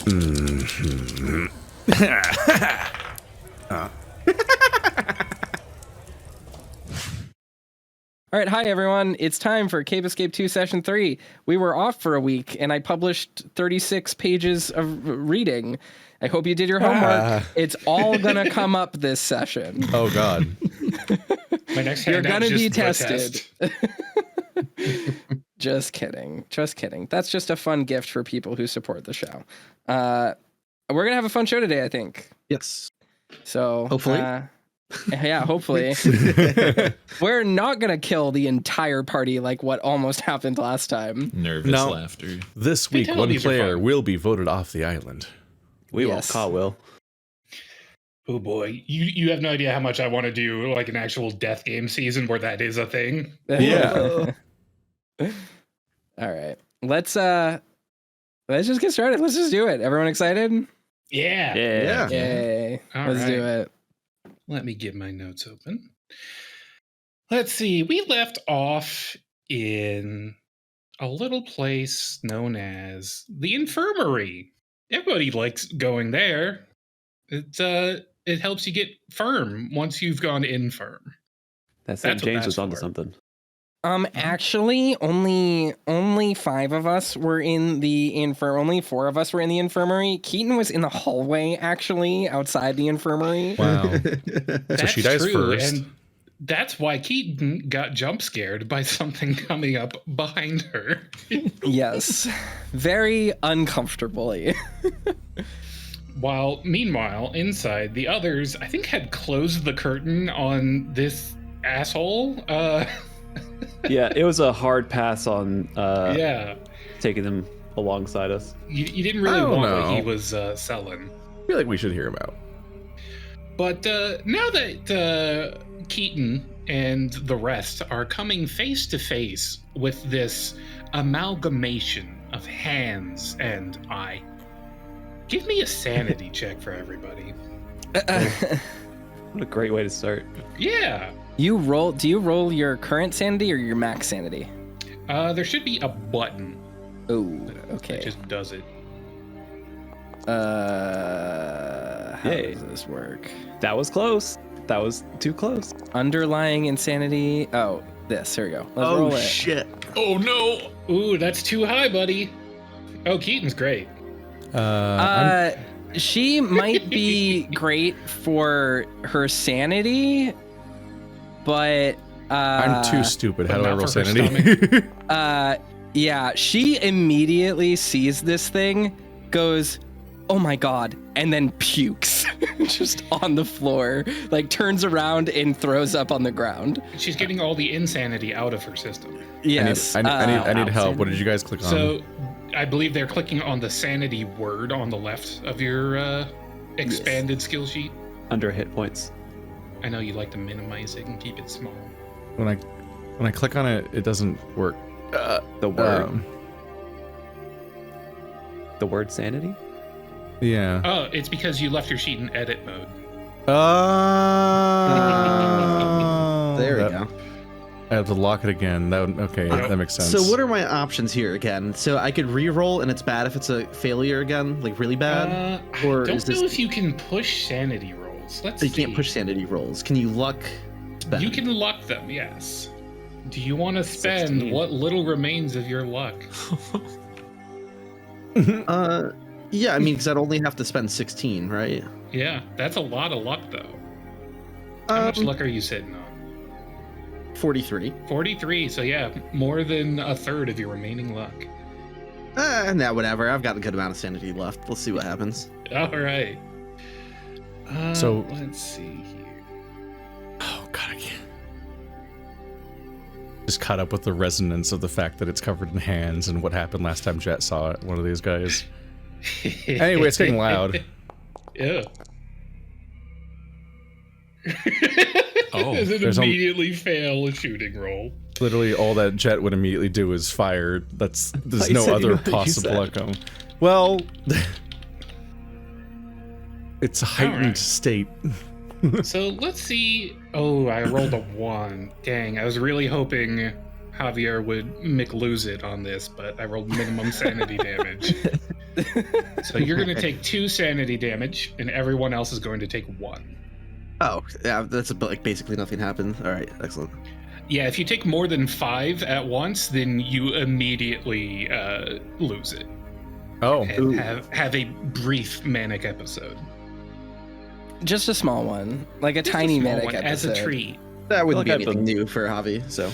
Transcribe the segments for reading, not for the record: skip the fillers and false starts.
All right, hi everyone. It's time for Cave Escape 2 Session 3. We were off for a week, and I published 36 pages of reading. I hope you did your homework. It's all gonna come up this session. Oh God. My next You're handout gonna is be just the tested. test. Just kidding. Just kidding. That's just a fun gift for people who support the show. We're gonna have a fun show today, I think. Yes. So Hopefully. Yeah, hopefully. We're not gonna kill the entire party like what almost happened last time. Nervous laughter. This week, one player will be voted off the island. We will. Carl will. Oh boy, you have no idea how much I want to do like an actual death game season where that is a thing. Yeah. All right. Let's just get started. Let's just do it. Everyone excited? Yeah. Yay. Let's do it. Let me get my notes open. Let's see. We left off in a little place known as the infirmary. Everybody likes going there. It helps you get firm once you've gone infirm. That's James was onto something. Actually, only 5 of us were in the only 4 of us were in the infirmary. Keaton was in the hallway, actually, outside the infirmary. Wow. That's so she dies true, first. and that's why Keaton got jump scared by something coming up behind her. Yes. Very uncomfortably. Meanwhile, inside, the others, I think, had closed the curtain on this asshole. Yeah, it was a hard pass on Yeah. taking them alongside us. You didn't really want what he was selling. I feel like we should hear him out. But now that Keaton and the rest are coming face to face with this amalgamation of hands and eye, give me a sanity check for everybody. What a great way to start. Yeah. Do you roll your current sanity or your max sanity? There should be a button. Oh, okay. That just does it. How does this work? That was close. That was too close. Underlying insanity. Oh, this. Here we go. Let's roll it. Shit. Oh no! Ooh, that's too high, buddy. Oh, Keaton's great. She might be great for her sanity, but I'm too stupid. How do I roll sanity? Yeah, she immediately sees this thing, goes, "Oh my god," and then pukes just on the floor, like turns around and throws up on the ground. She's getting all the insanity out of her system. Yes. I need help. What did you guys click on? So, I believe they're clicking on the sanity word on the left of your expanded skill sheet. Under hit points. I know you like to minimize it and keep it small. When I click on it, it doesn't work. The word. The word sanity? Yeah. Oh, it's because you left your sheet in edit mode. There we go. I have to lock it again. That makes sense. So what are my options here again? So I could re-roll and it's bad if it's a failure again, like really bad? Or I don't know if you can push sanity rolls. Let's see. You can't push sanity rolls. Can you luck spend? You can luck them, yes. Do you want to spend 16. what little remains of your luck? Yeah, I mean, because I'd only have to spend 16, right? Yeah, that's a lot of luck, though. How much luck are you sitting on? 43. 43, so yeah, more than a third of your remaining luck. Nah, whatever. I've got a good amount of sanity left. Let's see what happens. All right. So let's see here. Oh god, I can't. Just caught up with the resonance of the fact that it's covered in hands and what happened last time Jet saw it. One of these guys. Anyway, it's getting loud. Yeah. Oh, Does it immediately fail a shooting roll? Literally, all that Jet would immediately do is fire. There's no other possible outcome. Well, it's a heightened state. So let's see. Oh, I rolled a 1. Dang, I was really hoping Javier would lose it on this, but I rolled minimum sanity damage. So you're going to take 2 sanity damage, and everyone else is going to take 1. Oh, yeah, that's like basically nothing happened. All right, excellent. Yeah, if you take more than 5 at once, then you immediately lose it. Oh. And have a brief manic episode. Just a small one, like a Just tiny small manic one, episode. as a treat. That wouldn't be like I've anything been- new for Javi, so.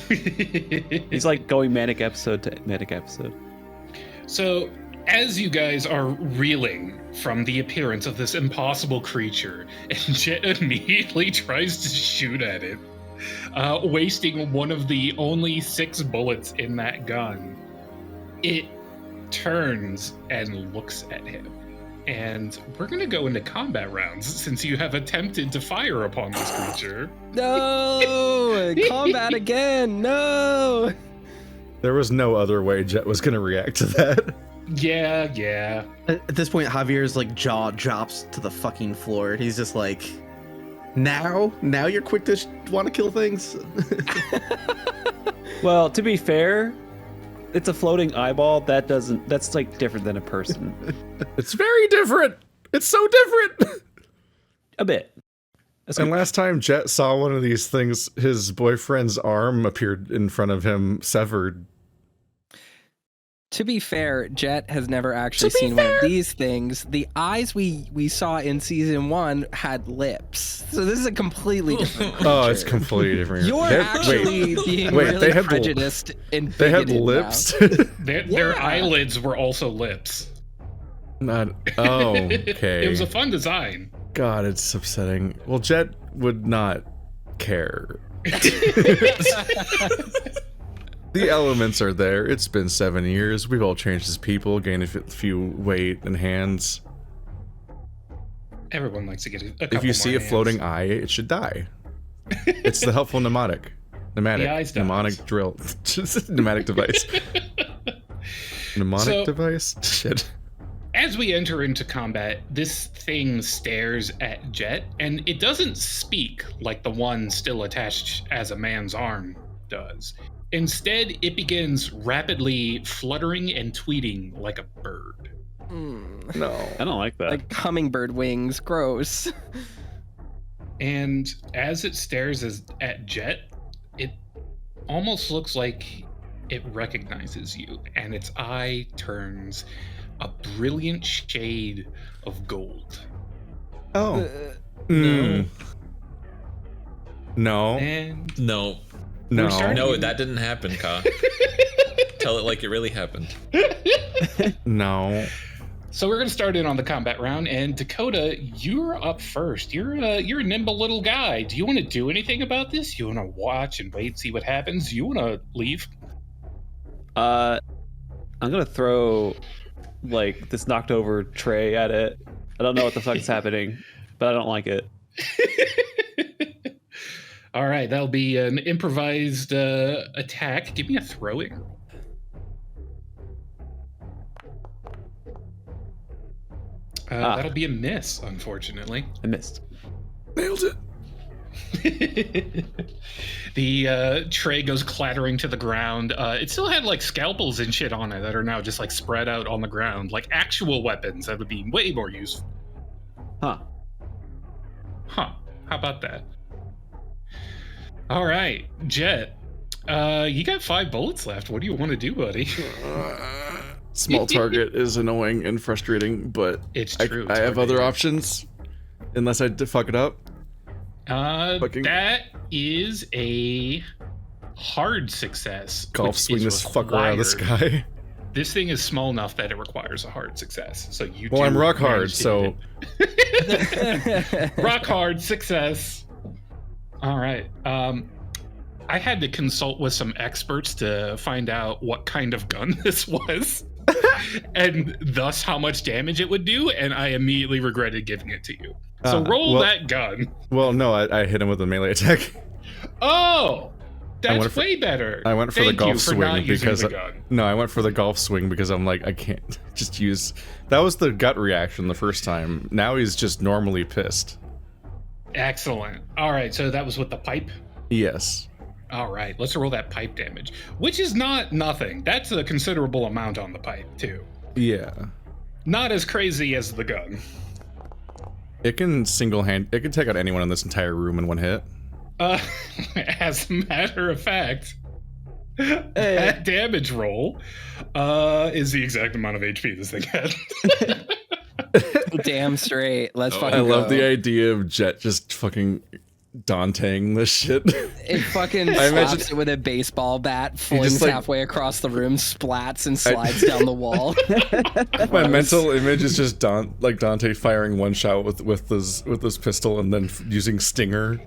He's like going manic episode to manic episode. So, as you guys are reeling from the appearance of this impossible creature, and Jet immediately tries to shoot at it, wasting one of the only 6 bullets in that gun, it turns and looks at him. And we're going to go into combat rounds since you have attempted to fire upon this creature. No! Combat again! No! There was no other way Jet was going to react to that. Yeah. At this point, Javier's like jaw drops to the fucking floor. He's just like, now you're quick to want to kill things. Well, to be fair, it's a floating eyeball. That's like different than a person. It's very different. It's so different. A bit. That's And good. last time Jet saw one of these things, his boyfriend's arm appeared in front of him, severed. To be fair, Jet has never actually seen one of these things. The eyes we saw in season 1 had lips, so this is a completely different creature. Oh, it's completely different. You're They- actually being wait, really they had prejudiced and They had bigoted now. lips. Their Yeah. eyelids were also lips. Not. Oh, okay. It was a fun design. God, it's upsetting. Well, Jet would not care. The elements are there. It's been 7 years. We've all changed as people, gained a few weight and hands. Everyone likes to get a couple If you see more a hands. floating eye, it should die. It's the helpful mnemonic. The eyes dies. Mnemonic drill. Pneumatic device. Mnemonic So- device? Shit. As we enter into combat, this thing stares at Jet, and it doesn't speak like the one still attached as a man's arm does. Instead, it begins rapidly fluttering and tweeting like a bird. No. I don't like that. Like hummingbird wings, gross. And as it stares at Jet, it almost looks like it recognizes you, and its eye turns a brilliant shade of gold. Oh. Mm. No. And No. No. starting- No, that didn't happen, Ka. Tell it like it really happened. No. so we're going to start in on the combat round, and Dakota, you're up first. You're a nimble little guy. Do you want to do anything about this? You want to watch and wait, see what happens? You want to leave? I'm gonna throw like this knocked over tray at it. I don't know what the fuck is happening, but I don't like it. All right, that'll be an improvised attack. Give me a throwing roll. That'll be a miss, unfortunately. I missed. Nailed it. The tray goes clattering to the ground. It still had like scalpels and shit on it that are now just like spread out on the ground, like actual weapons that would be way more useful. Huh. Huh. How about that? All right, Jet. You got 5 bullets left. What do you want to do, buddy? Small target is annoying and frustrating, but It's I true. have other Target. options. Unless I fuck it up. Fucking- That is a hard success. Golf which swing is this fucker out of the required. sky. This thing is small enough that it requires a hard success. So you. Well, do I'm rock hard, manage to so hit it. Rock hard success. All right. I had to consult with some experts to find out what kind of gun this was, and thus how much damage it would do. And I immediately regretted giving it to you. So roll well- that gun. well, no, I hit him with a melee attack. Oh, went that's for- way better. I went for the Thank golf you for not swing using because the gun. no, I went for the golf swing because I'm like I can't just use. That was the gut reaction the first time. Now he's just normally pissed. Excellent. All right, so that was with the pipe. Yes. All right, let's roll that pipe damage, which is not nothing. That's a considerable amount on the pipe too. Yeah. Not as crazy as the gun. It can it can take out anyone in this entire room in one hit. As a matter of fact, that damage roll is the exact amount of HP this thing had. Damn straight. Let's fucking I go. love the idea of Jet just fucking Danteing this shit. It fucking I slaps imagine- it with a baseball bat, flings like- halfway across the room, splats, and slides down the wall. My mental image is just Dante firing one shot with this pistol and then using Stinger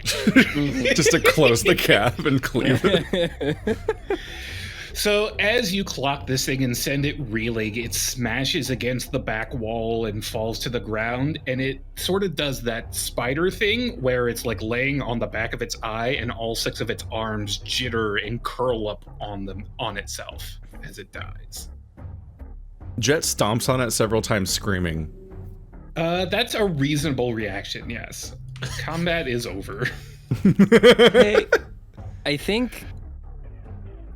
just to close the cap and cleave it. So as you clock this thing and send it reeling, it smashes against the back wall and falls to the ground, and it sort of does that spider thing where it's like laying on the back of its eye and all 6 of its arms jitter and curl up on itself as it dies. Jet stomps on it several times, screaming. That's a reasonable reaction, yes. Combat is over. Hey, I think,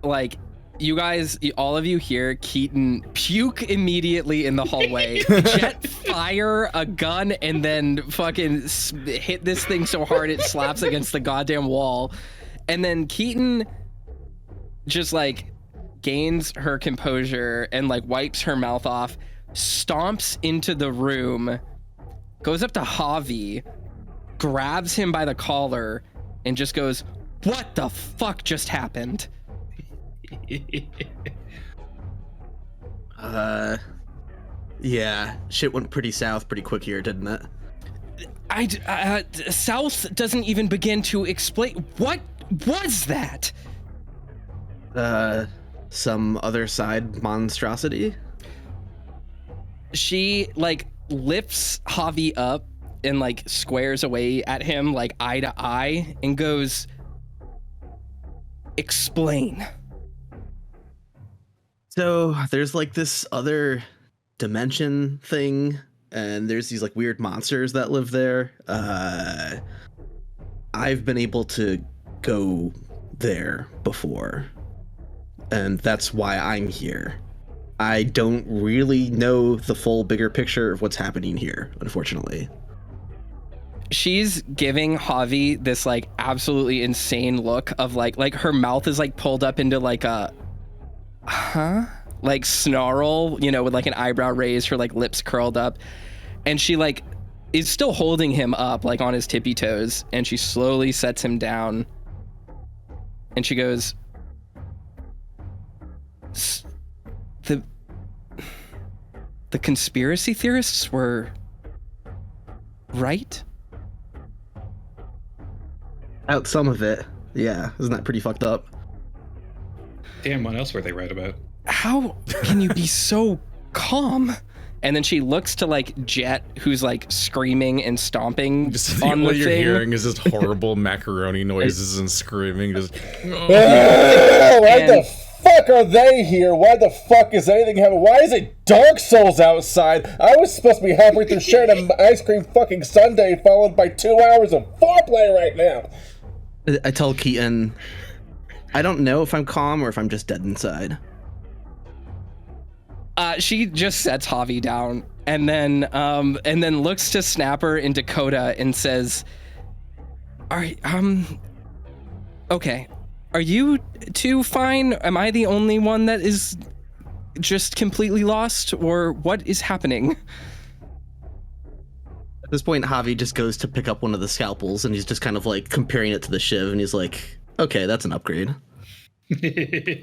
like, you guys, all of you hear Keaton puke immediately in the hallway. Jet fire a gun and then fucking hit this thing so hard it slaps against the goddamn wall. And then Keaton just like gains her composure and like wipes her mouth off, stomps into the room, goes up to Javi, grabs him by the collar, and just goes, "What the fuck just happened?" Yeah, shit went pretty south pretty quick here, didn't it? South doesn't even begin to explain. What was that? Some other side monstrosity? She like lifts Javi up and like squares away at him like eye to eye and goes, "Explain." So there's like this other dimension thing, and there's these like weird monsters that live there. I've been able to go there before, and that's why I'm here. I don't really know the full bigger picture of what's happening here, unfortunately. She's giving Javi this like absolutely insane look of like her mouth is like pulled up into like a like snarl, you know, with like an eyebrow raised, her like lips curled up, and she like is still holding him up like on his tippy toes, and she slowly sets him down and she goes, the conspiracy theorists were right? Out some of it, yeah. Isn't that pretty fucked up? Damn, what else were they right about? How can you be so calm? And then she looks to like Jet, who's like screaming and stomping Just on what the you're thing. hearing is just horrible macaroni noises and screaming. Just Why the fuck are they here? Why the fuck is anything happening? Why is it Dark Souls outside? I was supposed to be halfway through sharing an ice cream fucking sundae followed by 2 hours of foreplay right now. I tell Keaton, I don't know if I'm calm or if I'm just dead inside. She just sets Javi down and then looks to Snapper and Dakota and says, okay, are you two fine? Am I the only one that is just completely lost, or what is happening? At this point, Javi just goes to pick up one of the scalpels, and he's just kind of like comparing it to the shiv, and he's like, okay, that's an upgrade.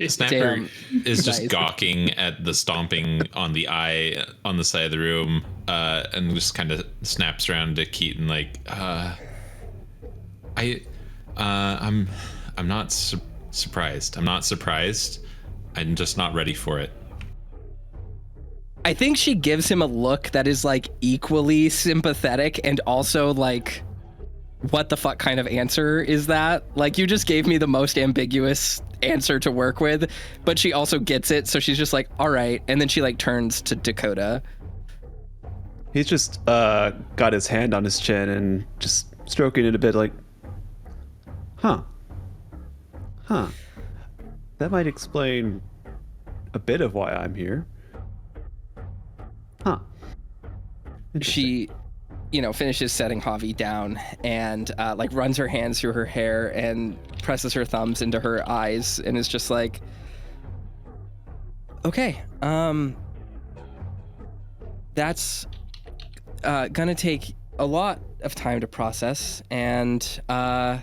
Snapper Damn. is just Nice. gawking at the stomping on the eye on the side of the room, and just kind of snaps around to Keaton like, I'm not surprised. I'm not surprised. I'm just not ready for it. I think she gives him a look that is like equally sympathetic and also like, what the fuck kind of answer is that? Like, you just gave me the most ambiguous answer to work with, but she also gets it, so she's just like, all right. And then she like turns to Dakota. He's just got his hand on his chin and just stroking it a bit like, huh. That might explain a bit of why I'm here. Huh. she, finishes setting Javi down and like runs her hands through her hair and presses her thumbs into her eyes and is just like, okay, that's gonna take a lot of time to process, and then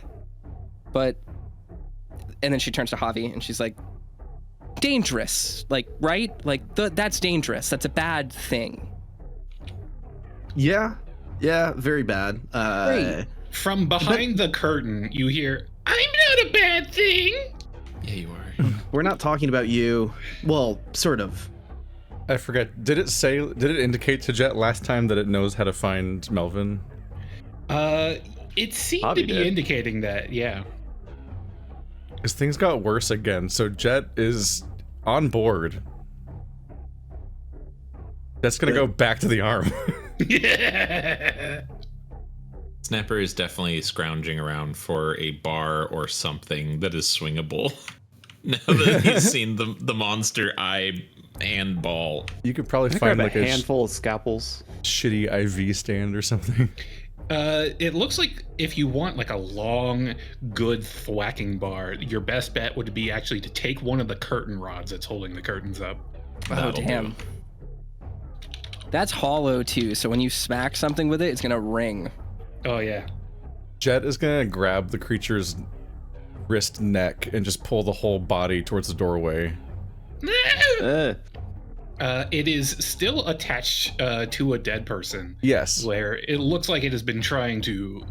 she turns to Javi and she's like, dangerous, like, right? Like, that's dangerous. That's a bad thing. Yeah, very bad. Great. From behind the curtain, you hear, I'm not a bad thing. Yeah, you are. We're not talking about you. Well, sort of. I forget. Did it indicate to Jet last time that it knows how to find Melvin? It seemed Bobby to be did. indicating that, yeah. Because things got worse again, so Jet is on board. That's gonna go back to the arm. Yeah. Snapper is definitely scrounging around for a bar or something that is swingable. Now that he's seen the monster eye handball. You could probably I find grab like a a handful of scalpels. shitty IV stand or something. It looks like if you want like a long, good thwacking bar, your best bet would be actually to take one of the curtain rods that's holding the curtains up. Oh, That'll damn. do. That's hollow too, so when you smack something with it, it's gonna ring. Oh yeah. Jet is gonna grab the creature's wrist neck and just pull the whole body towards the doorway. It is still attached to a dead person. Yes. Where it looks like it has been trying to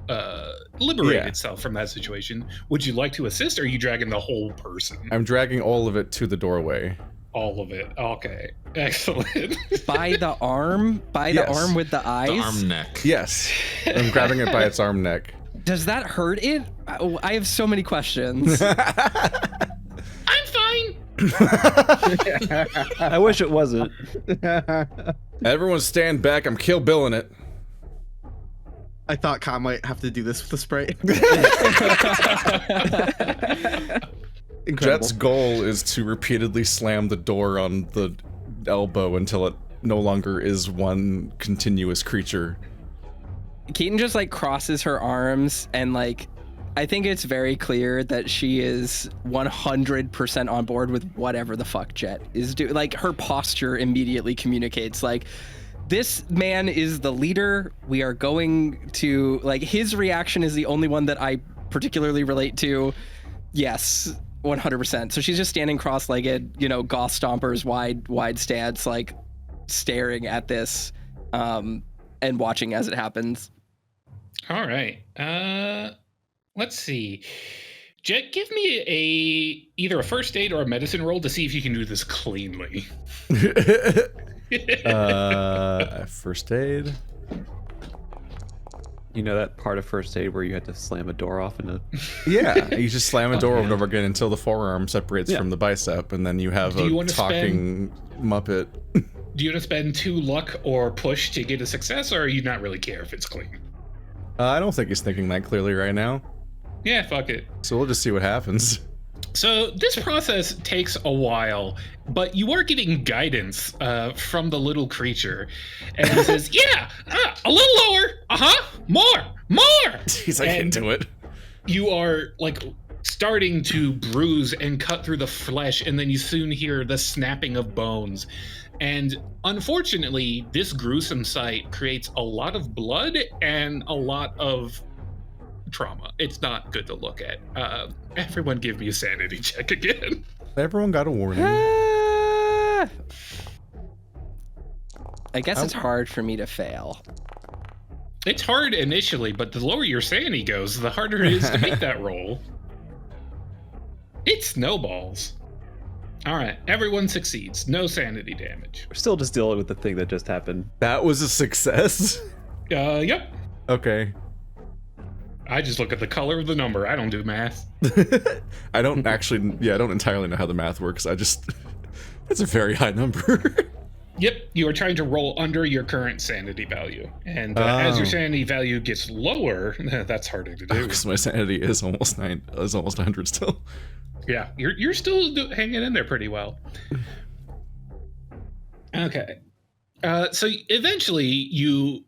liberate Yeah. itself from that situation. Would you like to assist, or are you dragging the whole person? I'm dragging all of it to the doorway. All of it. Okay. Excellent. By the arm? By Yes. the arm with the eyes? The arm neck. Yes. I'm grabbing it by its arm neck. Does that hurt it? I have so many questions. I'm fine. I wish it wasn't. Everyone stand back, I'm Kill Billing it. I thought Kyle might have to do this with the spray. Incredible. Jet's goal is to repeatedly slam the door on the elbow until it no longer is one continuous creature. Keaton just like crosses her arms and like, I think it's very clear that she is 100% on board with whatever the fuck Jet is doing. Like, her posture immediately communicates like, this man is the leader. We are going to, like, his reaction is the only one that I particularly relate to. Yes, 100%. So she's just standing cross-legged, goth stompers, wide stance, like staring at this and watching as it happens. All right. Let's see. Jet, give me either a first aid or a medicine roll to see if you can do this cleanly. First aid. You know that part of first aid where you had to slam a door off in a... Yeah, you just slam a door over and over again until the forearm separates Yeah. from the bicep, and then you have Do you a wanna talking Muppet. Do you want to spend 2 luck or push to get a success, or are you not really care if it's clean? I don't think he's thinking that clearly right now, Yeah, fuck it. so we'll just see what happens. So this process takes a while, but you are getting guidance from the little creature, and it says, "Yeah, a little lower. More." He's like, And into it. you are like starting to bruise and cut through the flesh, and then you soon hear the snapping of bones. And unfortunately, this gruesome sight creates a lot of blood and a lot of trauma. It's not good to look at. Everyone give me a sanity check again. Everyone got a warning. I guess it's hard for me to fail. It's hard initially, but the lower your sanity goes, the harder it is to make that roll. It snowballs. All right, everyone succeeds. No sanity damage. We're still just dealing with the thing that just happened. That was a success. Yep. Okay. I just look at the color of the number. I don't do math. I don't entirely know how the math works. That's a very high number. Yep, you are trying to roll under your current sanity value. And as your Oh. sanity value gets lower, that's harder to do. Because my sanity is almost 100 still. Yeah, you're still hanging in there pretty well. Okay. So eventually you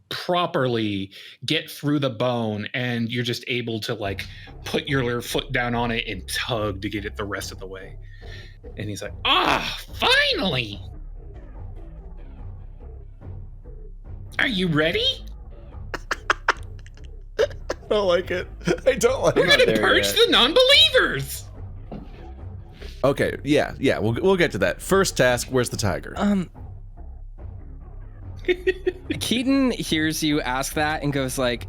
properly get through the bone and you're just able to like put your foot down on it and tug to get it the rest of the way. And he's like, finally! Are you ready? I don't like it. I don't like We're it. gonna purge the non-believers! Okay, yeah, we'll get to that. First task, where's the tiger? Keaton hears you ask that and goes like,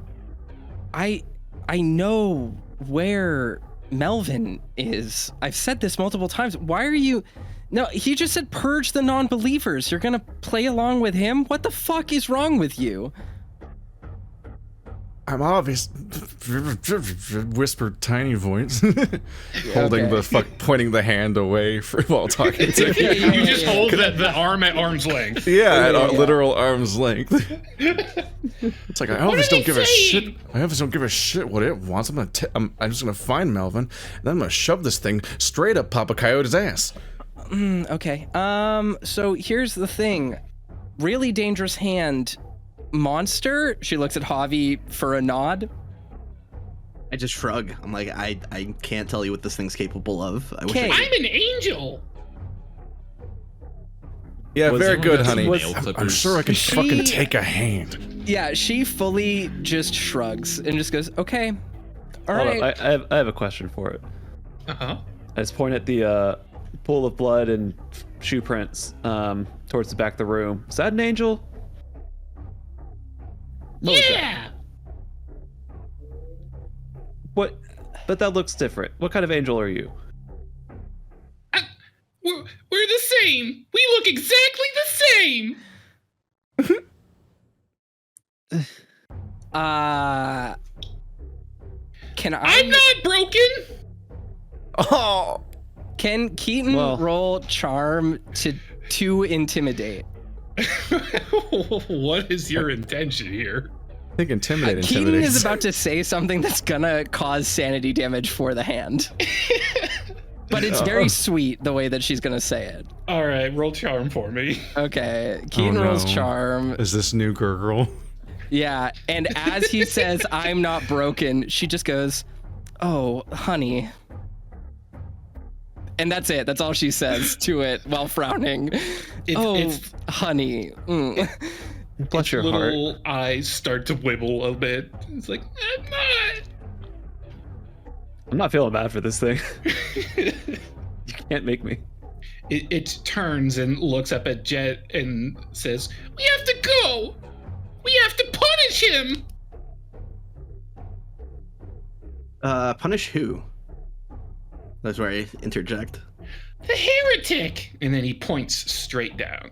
I know where Melvin is. I've said this multiple times. Why are you... No, he just said purge the non-believers. You're gonna play along with him? What the fuck is wrong with you? I'm obvious. Whispered tiny voice, holding pointing the hand away while talking to him. You just hold the arm at arm's length. Yeah, at literal arm's length. It's like I always don't give a shit. I always don't give a shit what it wants. I'm just gonna find Melvin, and then I'm gonna shove this thing straight up Papa Coyote's ass. Okay. So here's the thing. Really dangerous hand. Monster. She looks at Javi for a nod. I just shrug. I'm like, I can't tell you what this thing's capable of. I wish I could. I'm an angel. Yeah, Was very anyone good, got some honey. nail I'm clippers? sure I can fucking take a hand. Yeah, she fully just shrugs and just goes, okay. All Hold right. up, I have a question for it. Uh-huh. I just point at the pool of blood and shoe prints towards the back of the room. Is that an angel? What was that? Yeah. What? But that looks different. What kind of angel are you? We're the same. We look exactly the same. Can I'm not broken. Oh, Can Keaton roll charm to intimidate? What is your intention here? I think intimidate. Keaton is about to say something that's gonna cause sanity damage for the hand. But it's very sweet the way that she's gonna say it. All right, roll charm for me. Okay, Keaton rolls charm. Is this new girl? Yeah, and as he says, I'm not broken, she just goes, oh, honey. And that's it. That's all she says to it while frowning. It's honey. Mm. Bless your little heart. eyes start to wibble a bit. It's like, I'm not feeling bad for this thing. You can't make me. It turns and looks up at Jet and says, we have to go. We have to punish him. Punish who? That's where I interject. The heretic. And then he points straight down.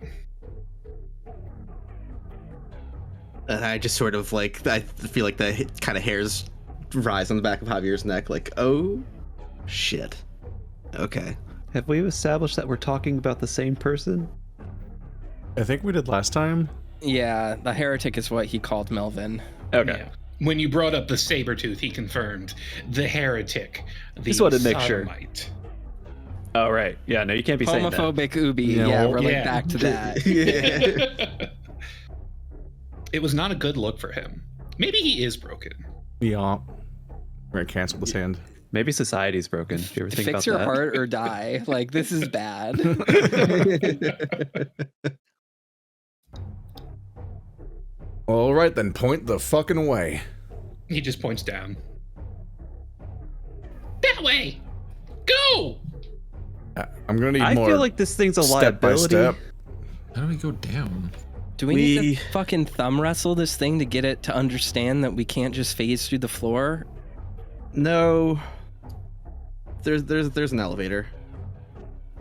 And I just sort of like, I feel like the kind of hairs rise on the back of Javier's neck, like, oh, shit. Okay. Have we established that we're talking about the same person? I think we did last time. Yeah, the heretic is what he called Melvin. Okay. Yeah. When you brought up the Sabretooth, he confirmed the heretic. The Just wanted to make sure. sodomite. Oh, right. Yeah, no, you can't be saying that. Homophobic Ubi. Yeah, Yeah, well, we're like yeah. back to that. Yeah. It was not a good look for him. Maybe he is broken. Yeah. We're gonna cancel this hand. Maybe society's broken. Do you ever think Fix about your that? heart or die. Like, this is bad. All right, then point the fucking way. He just points down. That way. Go. I'm gonna need I more. feel like this thing's a step by liability. step. How do we go down? Do we need to fucking thumb wrestle this thing to get it to understand that we can't just phase through the floor? No. There's an elevator.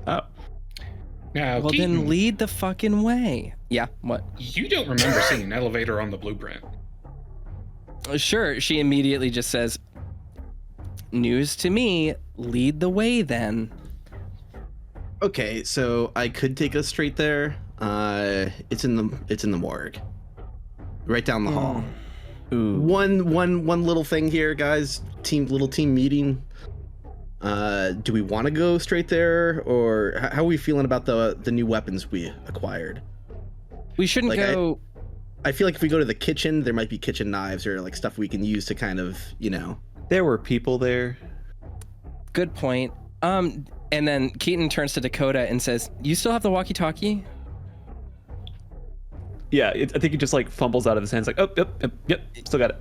Oh. Now, Well, Keaton, then lead the fucking way. Yeah, what? you don't remember seeing an elevator on the blueprint. Sure, she immediately just says, news to me, lead the way then. Okay, so I could take us straight there. It's in the morgue. Right down the hall. Ooh. One little thing here, guys. Little team meeting. Do we want to go straight there, or how are we feeling about the new weapons we acquired? We shouldn't Like, go. I feel like if we go to the kitchen, there might be kitchen knives or like stuff we can use to kind of, you know. There were people there. Good point. And then Keaton turns to Dakota and says, "You still have the walkie-talkie?" Yeah, I think he just like fumbles out of his hands, like, oh, yep, still got it.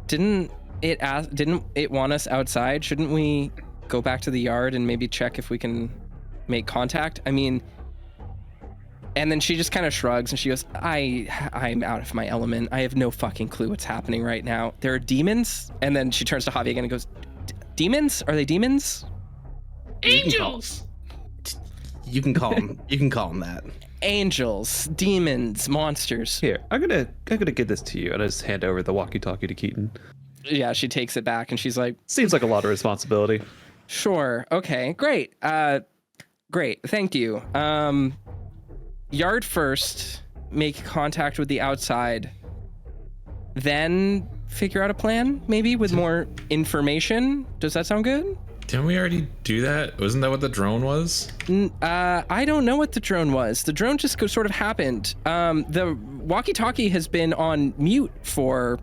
Didn't it want us outside? Shouldn't we go back to the yard and maybe check if we can make contact? I mean, and then she just kind of shrugs and she goes, I'm out of my element. I have no fucking clue what's happening right now. There are demons? And then she turns to Javi again and goes, demons? Are they demons? Angels! You can call them. You can call them that. Angels, demons, monsters. Here, I'm gonna give this to you, and I just hand over the walkie-talkie to Keaton. Yeah, she takes it back and she's like, Seems like a lot of responsibility. sure, okay, great. Great, thank you. Yard first, make contact with the outside, then figure out a plan, maybe with more information. Does that sound good? Didn't we already do that? Wasn't that what the drone was? I don't know what the drone was. The drone just sort of happened. The walkie-talkie has been on mute for,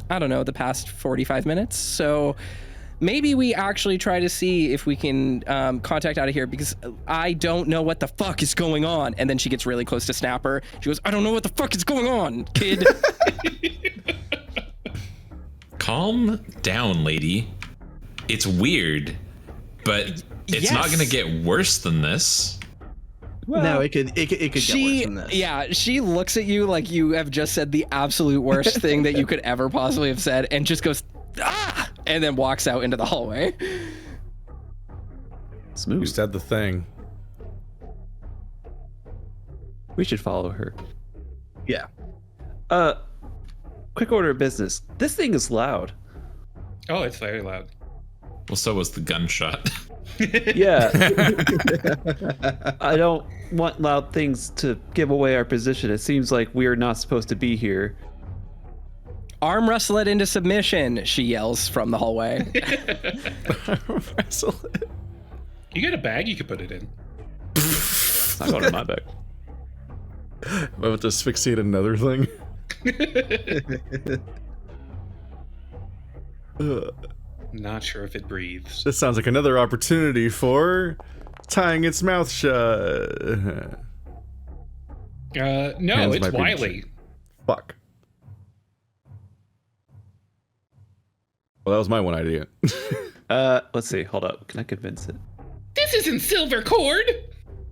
I don't know, the past 45 minutes. So maybe we actually try to see if we can contact out of here, because I don't know what the fuck is going on. And then she gets really close to Snapper. She goes, I don't know what the fuck is going on, kid. Calm down, lady. It's weird, but it's not Yes. gonna get worse than this. Well, No, it could get worse than this. Yeah, she looks at you like you have just said the absolute worst thing that you could ever possibly have said, and just goes, ah, and then walks out into the hallway. You smooth. said the thing. We should follow her. Yeah. Quick order of business. This thing is loud. Oh, it's very loud. Well, so was the gunshot. Yeah. I don't want loud things to give away our position. It seems like we're not supposed to be here. Arm wrestle it into submission, she yells from the hallway. You got a bag you could put it in. It's not going in my bag. I'm about to asphyxiate another thing. Not sure if it breathes. This sounds like another opportunity for tying its mouth shut. No, Hands it's might be Wiley. Fuck. Well, that was my one idea. Let's see. Hold up. Can I convince it? This isn't silver cord.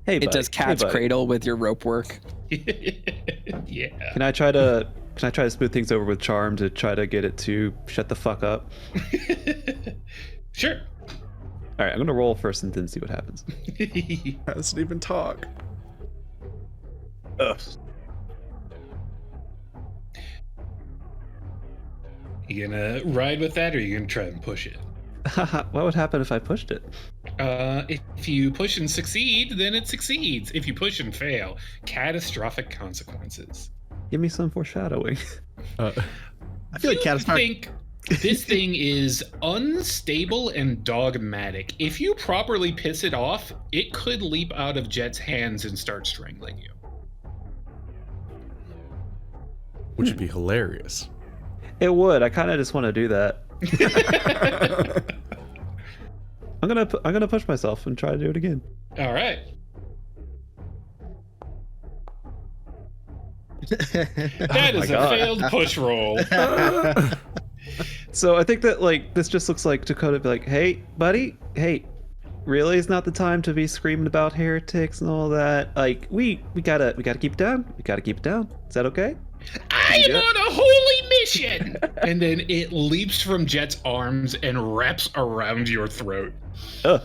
Hey, It bud. does cat's Hey, bud. cradle with your rope work. Yeah. Can I try to smooth things over with charm to try to get it to shut the fuck up? Sure. All right, I'm gonna roll first and then see what happens. How does it even talk? Ugh. You gonna ride with that, or you gonna try and push it? What would happen if I pushed it? If you push and succeed, then it succeeds. If you push and fail, catastrophic consequences. Give me some foreshadowing. I feel like You catastrophic. think this thing is unstable and dogmatic. If you properly piss it off, it could leap out of Jet's hands and start strangling you. Which would be hilarious. It would. I kind of just want to do that. I'm gonna push myself and try to do it again. All right. That is a God. failed push roll. So I think that like this just looks like Dakota be like, "Hey, buddy, hey, really is not the time to be screaming about heretics and all that. Like we gotta keep it down. We gotta keep it down. Is that okay?" I am on a holy mission! And then it leaps from Jet's arms and wraps around your throat. Ugh.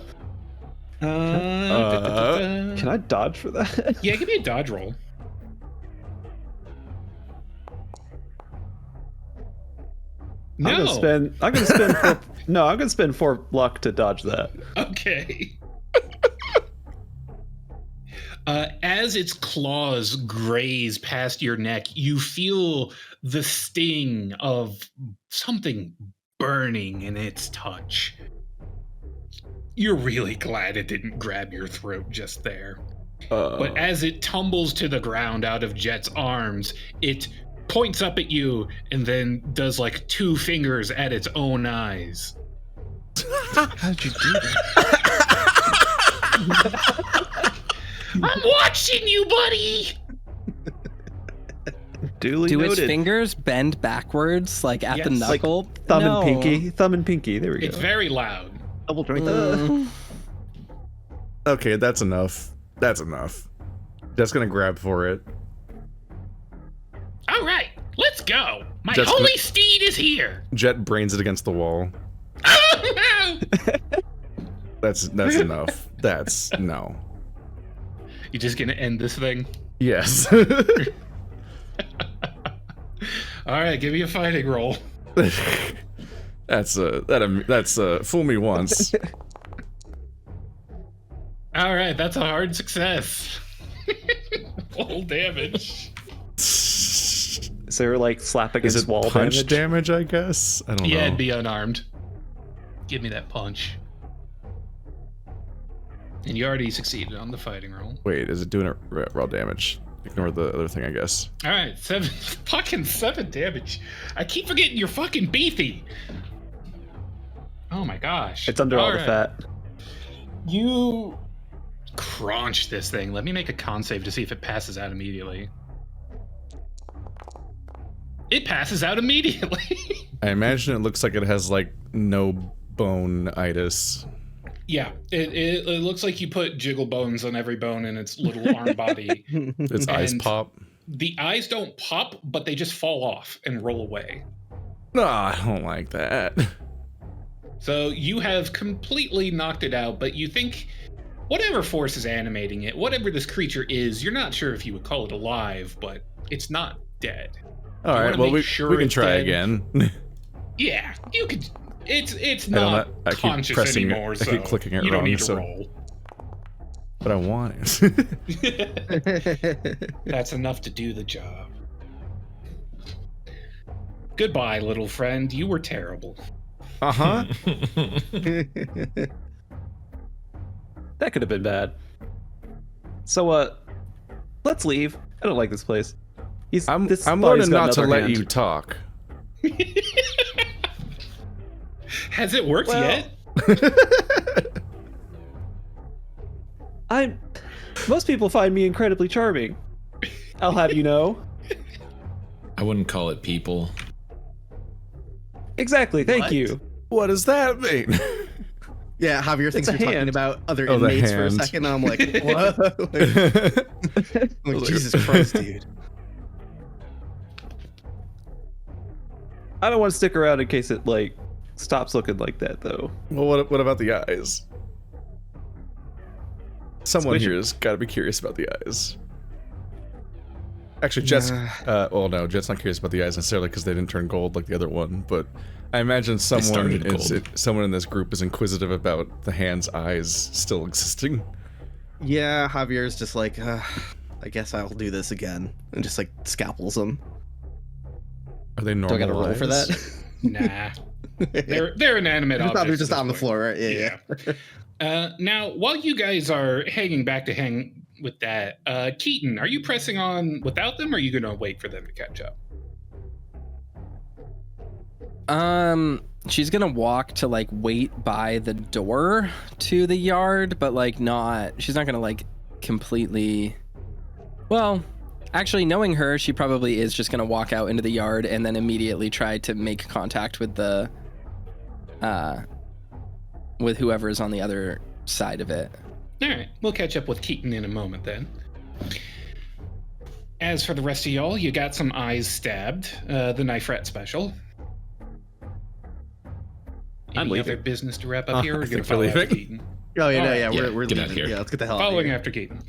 Da-da-da. Can I dodge for that? Yeah, give me a dodge roll. No. I'm gonna spend I'm gonna spend 4 luck to dodge that. Okay. As its claws graze past your neck, you feel the sting of something burning in its touch. You're really glad it didn't grab your throat just there. But as it tumbles to the ground out of Jet's arms, it points up at you and then does like 2 fingers at its own eyes. How'd you do that? I'm watching you, buddy! Duly Do noted. its fingers bend backwards, like at the Yes. Like knuckle? Thumb No. and pinky. Thumb and pinky. There we go. It's very loud. Double joint. Okay, that's enough. That's enough. Just gonna grab for it. All right, let's go. My Just holy gonna- steed is here. Jet brains it against the wall. Oh, no. That's enough. That's no. You just gonna end this thing? Yes. All right, give me a fighting roll. That's fool me once. All right, that's a hard success. Full damage. Is there like slap Is against it wall punch damage? damage? I guess. I don't Yeah, know. it'd be unarmed. Give me that punch. And you already succeeded on the fighting roll. Wait, is it doing it raw damage? Ignore the other thing, I guess. All right, 7 damage. I keep forgetting you're fucking beefy. Oh my gosh. It's under all the right. fat. You crunch this thing. Let me make a con save to see if it passes out immediately. It passes out immediately. I imagine it looks like it has like no bone-itis. Yeah, it looks like you put jiggle bones on every bone in its little arm body. Its eyes And- pop. The eyes don't pop, but they just fall off and roll away. No, I don't like that. So you have completely knocked it out, but you think whatever force is animating it, whatever this creature is, you're not sure if you would call it alive, but it's not dead. All You right, wanna well make we sure can it's try dead? again. Yeah, you could. It's I don't not know, I keep conscious pressing it- anymore, I so keep clicking it you don't wrong, need to so- roll. But I want it. That's enough to do the job. Goodbye, little friend. You were terrible. Uh-huh. That could have been bad. So, let's leave. I don't like this place. I'm this learning body's got not to another let hand. you talk. Has it worked Well- yet? Most people find me incredibly charming. I'll have you know. I wouldn't call it people. Exactly. Thank What? you. What does that mean? Yeah, Javier thinks a you're talking hand. about other Oh, the inmates for a hand. second. And I'm like, what? I'm like, Jesus Christ, dude. I don't want to stick around in case it like stops looking like that though. Well, what about the eyes? Someone Squishy. here has got to be curious about the eyes. Actually, Jet's... well, no, Jet's not curious about the eyes necessarily because they didn't turn gold like the other one, but I imagine someone in this group is inquisitive about the hand's eyes still existing. Yeah, Javier's just like, I guess I'll do this again, and just like scalpels him. Are they Do normal I got to roll for eyes? that? Nah. They're inanimate objects. They're just at on the this floor, point. right? Yeah. Now, while you guys are hanging back to hang with that, Keaton, are you pressing on without them, or are you going to wait for them to catch up? She's gonna walk to like wait by the door to the yard, but like she's not gonna like completely. Well, actually, knowing her, she probably is just gonna walk out into the yard and then immediately try to make contact with the, with whoever is on the other side of it. All right, we'll catch up with Keaton in a moment then. As for the rest of y'all, you got some eyes stabbed, the knife rat special. I'm Any leaving. other business to wrap up here? Or I we're going to think we're follow after leaving. Keaton? Oh, yeah, no, Alright, yeah, yeah, we're get out leaving. here. Yeah, let's get the hell out Following of here. after Keaton.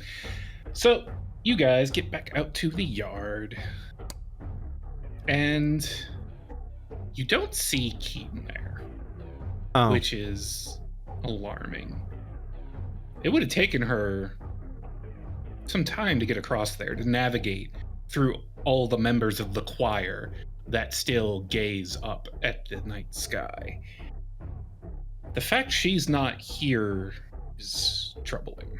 So, you guys get back out to the yard. And you don't see Keaton there, Oh. which is alarming. It would have taken her some time to get across there, to navigate through all the members of the choir that still gaze up at the night sky. The fact she's not here is troubling.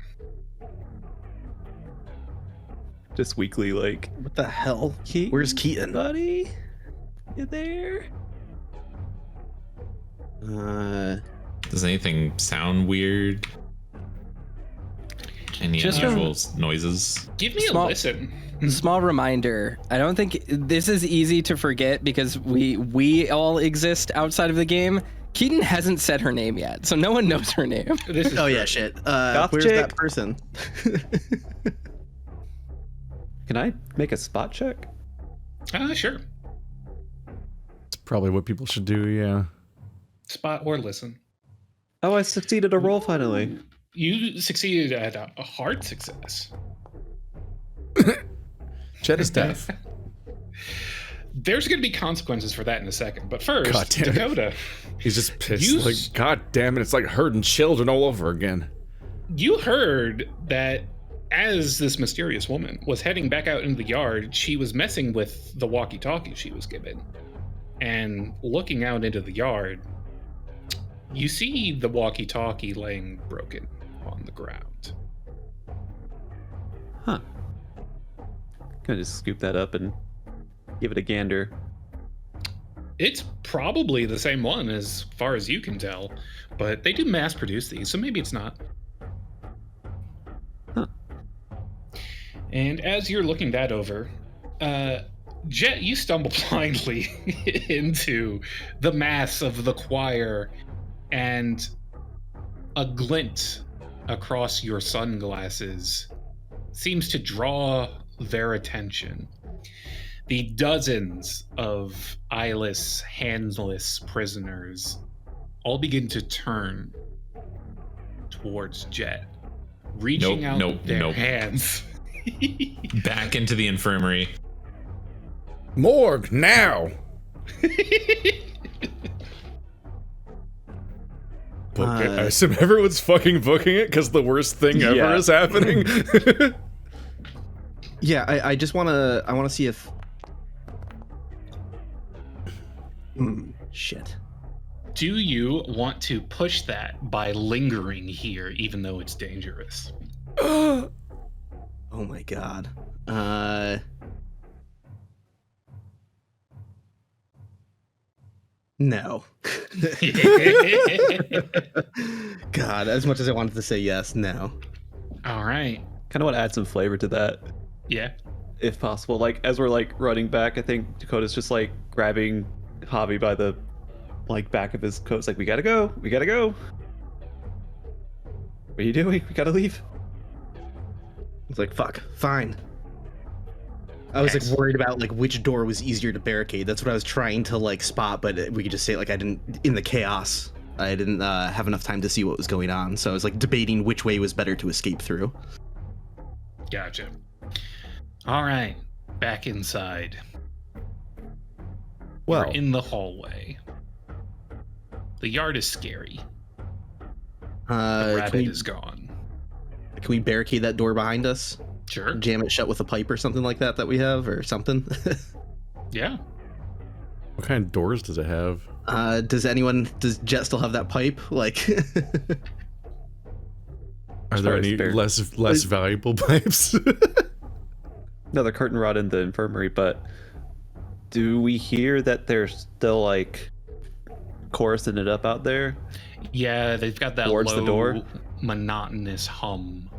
Just weekly, like, What the hell? Keaton, Where's Keaton? buddy? You there? Does anything sound weird? Any Just unusual noises? Give me Small- a listen. Small reminder. I don't think this is easy to forget because we all exist outside of the game. Keaton hasn't said her name yet, so no one knows her name. This is Oh yeah, true. shit. Goth Where's chick. that person? Can I make a spot check? Sure. It's probably what people should do, yeah. Spot or listen. Oh, I succeeded a roll finally. You succeeded at a hard success. Chet is deaf. There's going to be consequences for that in a second. But first, God damn it. Dakota, He's just pissed. You Like, God damn it, it's like herding children all over again. you heard that as this mysterious woman was heading back out into the yard, she was messing with the walkie-talkie she was given. And looking out into the yard, you see the walkie-talkie laying broken on the ground. Huh. Gonna just scoop that up and give it a gander. It's probably the same one as far as you can tell, but they do mass produce these, so maybe it's not. Huh. And as you're looking that over, Jet, you stumble blindly into the mass of the choir, and a glint across your sunglasses seems to draw their attention. The dozens of eyeless, handless prisoners all begin to turn towards Jet, reaching out their hands. Back into the infirmary. Morgue, now! Book it. I assume everyone's fucking booking it because the worst thing ever Yeah. is happening. Yeah, I just wanna see if. Shit. Do you want to push that by lingering here, even though it's dangerous? Oh my god. No. God, as much as I wanted to say yes, no. All right. Kind of want to add some flavor to that, Yeah. if possible. Like, as we're like running back, I think Dakota's just like grabbing Javi by the like back of his coat. It's like, we gotta go. We gotta go. What are you doing? We gotta leave. It's like, fuck, fine. I was like worried about like which door was easier to barricade. That's what I was trying to like spot, but we could just say like I didn't, in the chaos, I didn't have enough time to see what was going on. So I was like debating which way was better to escape through. Gotcha. All right. Back inside. Well, We're in the hallway. The yard is scary. The rabbit is gone. Can we barricade that door behind us? Sure. Jam it shut with a pipe or something like that we have, or something? Yeah. what kind of doors does it have? Does Jet still have that pipe? Like, Are there probably any spare. less valuable pipes? Another curtain rod in the infirmary, but do we hear that they're still like chorusing it up out there? Yeah, they've got that Towards low, the door? monotonous hum.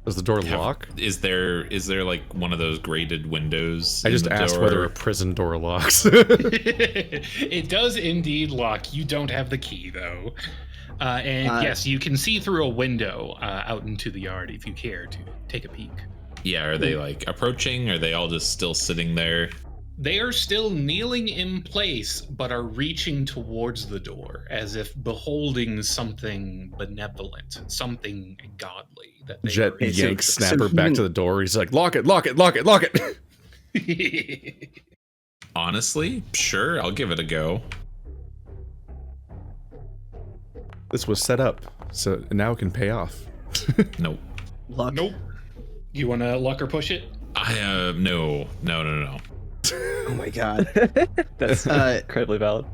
Does the door lock? Is there like one of those grated windows? I in just the asked door? whether a prison door locks. It does indeed lock. You don't have the key, though. And yes, you can see through a window out into the yard if you care to take a peek. Yeah, are they like approaching? Are they all just still sitting there? They are still kneeling in place, but are reaching towards the door as if beholding something benevolent, something godly. That they Jet are- yanks so Snapper he back didn't- to the door. He's like, lock it, lock it, lock it, lock it. Honestly, sure, I'll give it a go. This was set up, so now it can pay off. Nope. luck. Nope. You want to luck or push it? No. Oh my god. That's Uh, incredibly valid.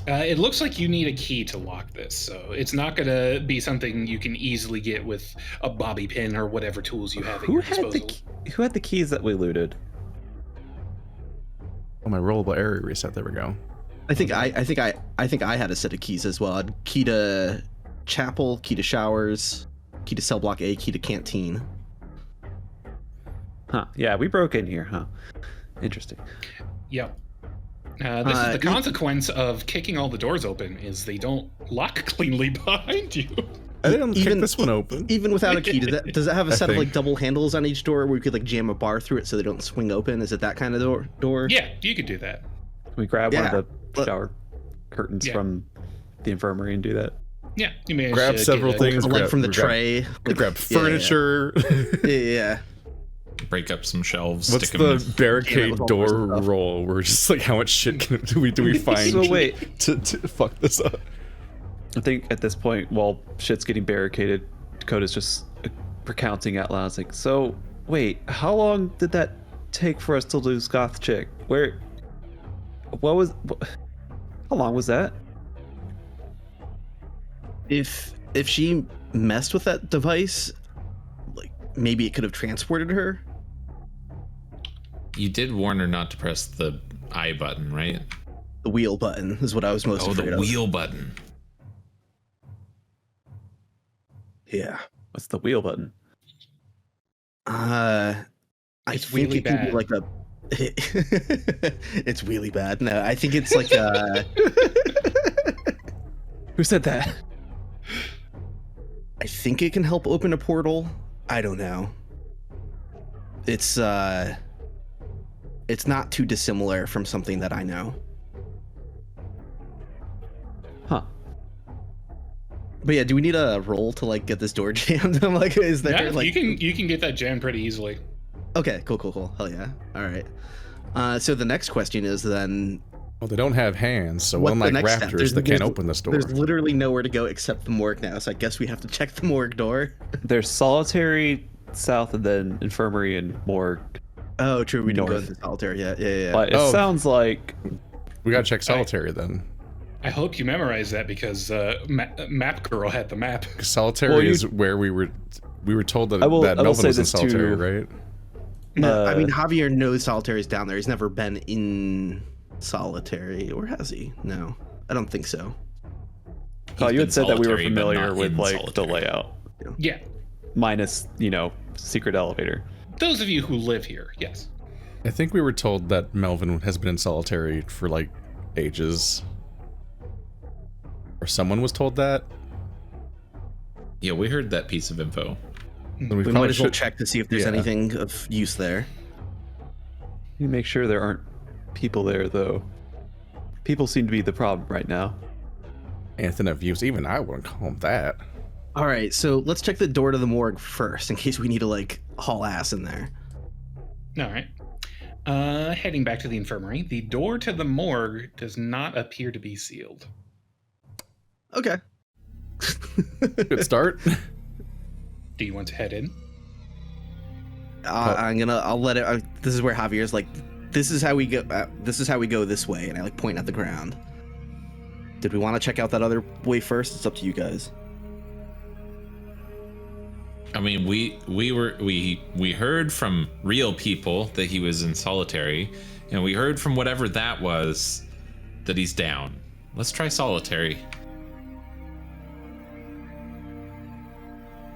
It looks like you need a key to lock this, so it's not going to be something you can easily get with a bobby pin or whatever tools you have at your disposal. Who had the keys that we looted? Oh, my rollable area reset. There we go. I think I had a set of keys as well. I had key to chapel, key to showers, key to cell block A, key to canteen. Huh? Yeah, we broke in here, huh? Interesting. Yep. This is the consequence of kicking all the doors open, is they don't lock cleanly behind you. I didn't kick this one open. Even without a key, does that have a set of think. like double handles on each door where you could like jam a bar through it so they don't swing open? Is it that kind of door? Yeah, you could do that. Can we grab one of the shower curtains from the infirmary and do that? Yeah, you may Grab several things. Like from the tray. Grab furniture. Yeah. Break up some shelves. What's stick 'em the barricade with all door sorts of stuff. roll? We're just like, how much shit do we find So wait, to fuck this up? I think at this point, while shit's getting barricaded, Dakota's just recounting out loud. It's like, so wait, how long did that take for us to lose Goth Chick? How long was that? If she messed with that device, like maybe it could have transported her. You did warn her not to press the I button, right? The wheel button is what I was most afraid the of. wheel button. Yeah. What's the wheel button? I It's think really it can bad. be like a. It's really bad. No, I think it's like a. Who said that? I think it can help open a portal. I don't know. It's not too dissimilar from something that I know. Huh. But yeah, do we need a roll to like get this door jammed? I'm like, is there Yeah, like you can get that jammed pretty easily. Okay, cool. Hell yeah. All right. So the next question is then Well, they don't have hands, so what's the unlike next step? raptors, they can't open this door. There's literally nowhere to go except the morgue now, so I guess we have to check the morgue door. There's solitary south and then infirmary and morgue. Oh, true. We didn't go North. into solitary yet. Yeah. But it Oh. sounds like We gotta check solitary then. I hope you memorize that because Map Girl had the map. 'Cause solitary Well, is where we were told that, I will Melvin say was in this solitary, too. right? No, I Uh, mean Javier knows solitary's down there. He's never been in solitary, or has he? No, I don't think so. Oh, you had said that we were solitary, but familiar not with in like solitary. the layout, Yeah, minus secret elevator. those of you who live here, yes. I think we were told that Melvin has been in solitary for like ages. Or someone was told that. Yeah, we heard that piece of info. Then We probably might as well should- check to see if there's Yeah. anything of use there. You make sure there aren't people there, though. People seem to be the problem right now. Anything of use. Even I wouldn't call him that. All right, so let's check the door to the morgue first, in case we need to like haul ass in there. All right. Heading back to the infirmary, the door to the morgue does not appear to be sealed. Okay. Good start. Do you want to head in? I'll let it. This is where Javier's like, this is how we go. This is how we go this way, and I like point at the ground. Did we want to check out that other way first? It's up to you guys. I mean, we heard from real people that he was in solitary, and we heard from whatever that was that he's down. Let's try solitary.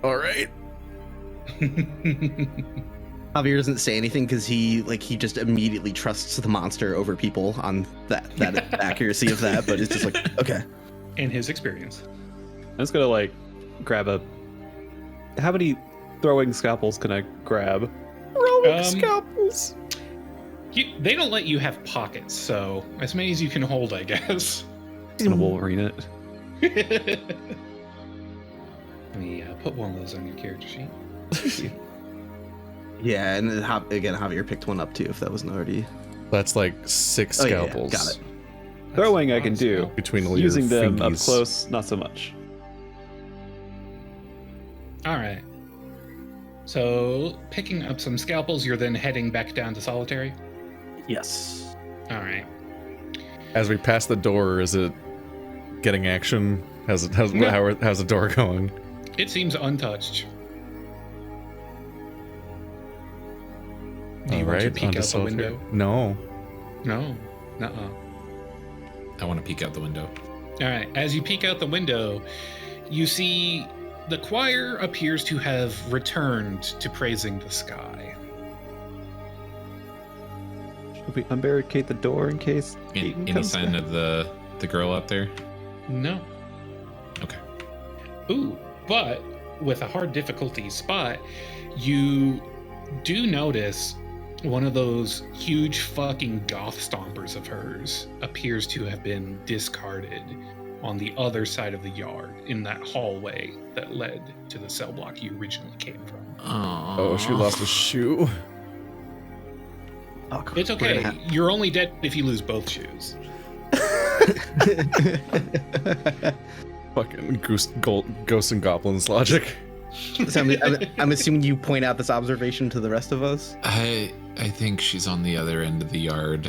All right. Javier doesn't say anything because he just immediately trusts the monster over people on that accuracy of that. But it's just like, okay. In his experience. I'm just gonna like grab a. How many throwing scalpels can I grab? Scalpels. They don't let you have pockets, so as many as you can hold, I guess. Just gonna Wolverine it. Let me put one of those on your character sheet. Yeah, and then again, Javier picked one up too, if that wasn't already. That's like 6 Oh, yeah, scalpels. got it. Throwing I can do. Between all Using your them up fingies. close, not so much. All right. So, picking up some scalpels, you're then heading back down to solitary? Yes. All right. As we pass the door, is it getting action? How's the door going? It seems untouched. Do you want to peek out the window? No. No. Nuh-uh. I want to peek out the window. All right. As you peek out the window, you see the choir appears to have returned to praising the sky. Should we unbarricade the door in case? Any sign of the girl out there? No. Okay. Ooh, but with a hard difficulty spot, you do notice one of those huge fucking goth stompers of hers appears to have been discarded on the other side of the yard in that hallway that led to the cell block you originally came from. Oh, she lost a shoe. Oh, It's okay. You're only dead if you lose both shoes. Fucking ghosts and goblins logic. So I'm assuming you point out this observation to the rest of us. I think she's on the other end of the yard.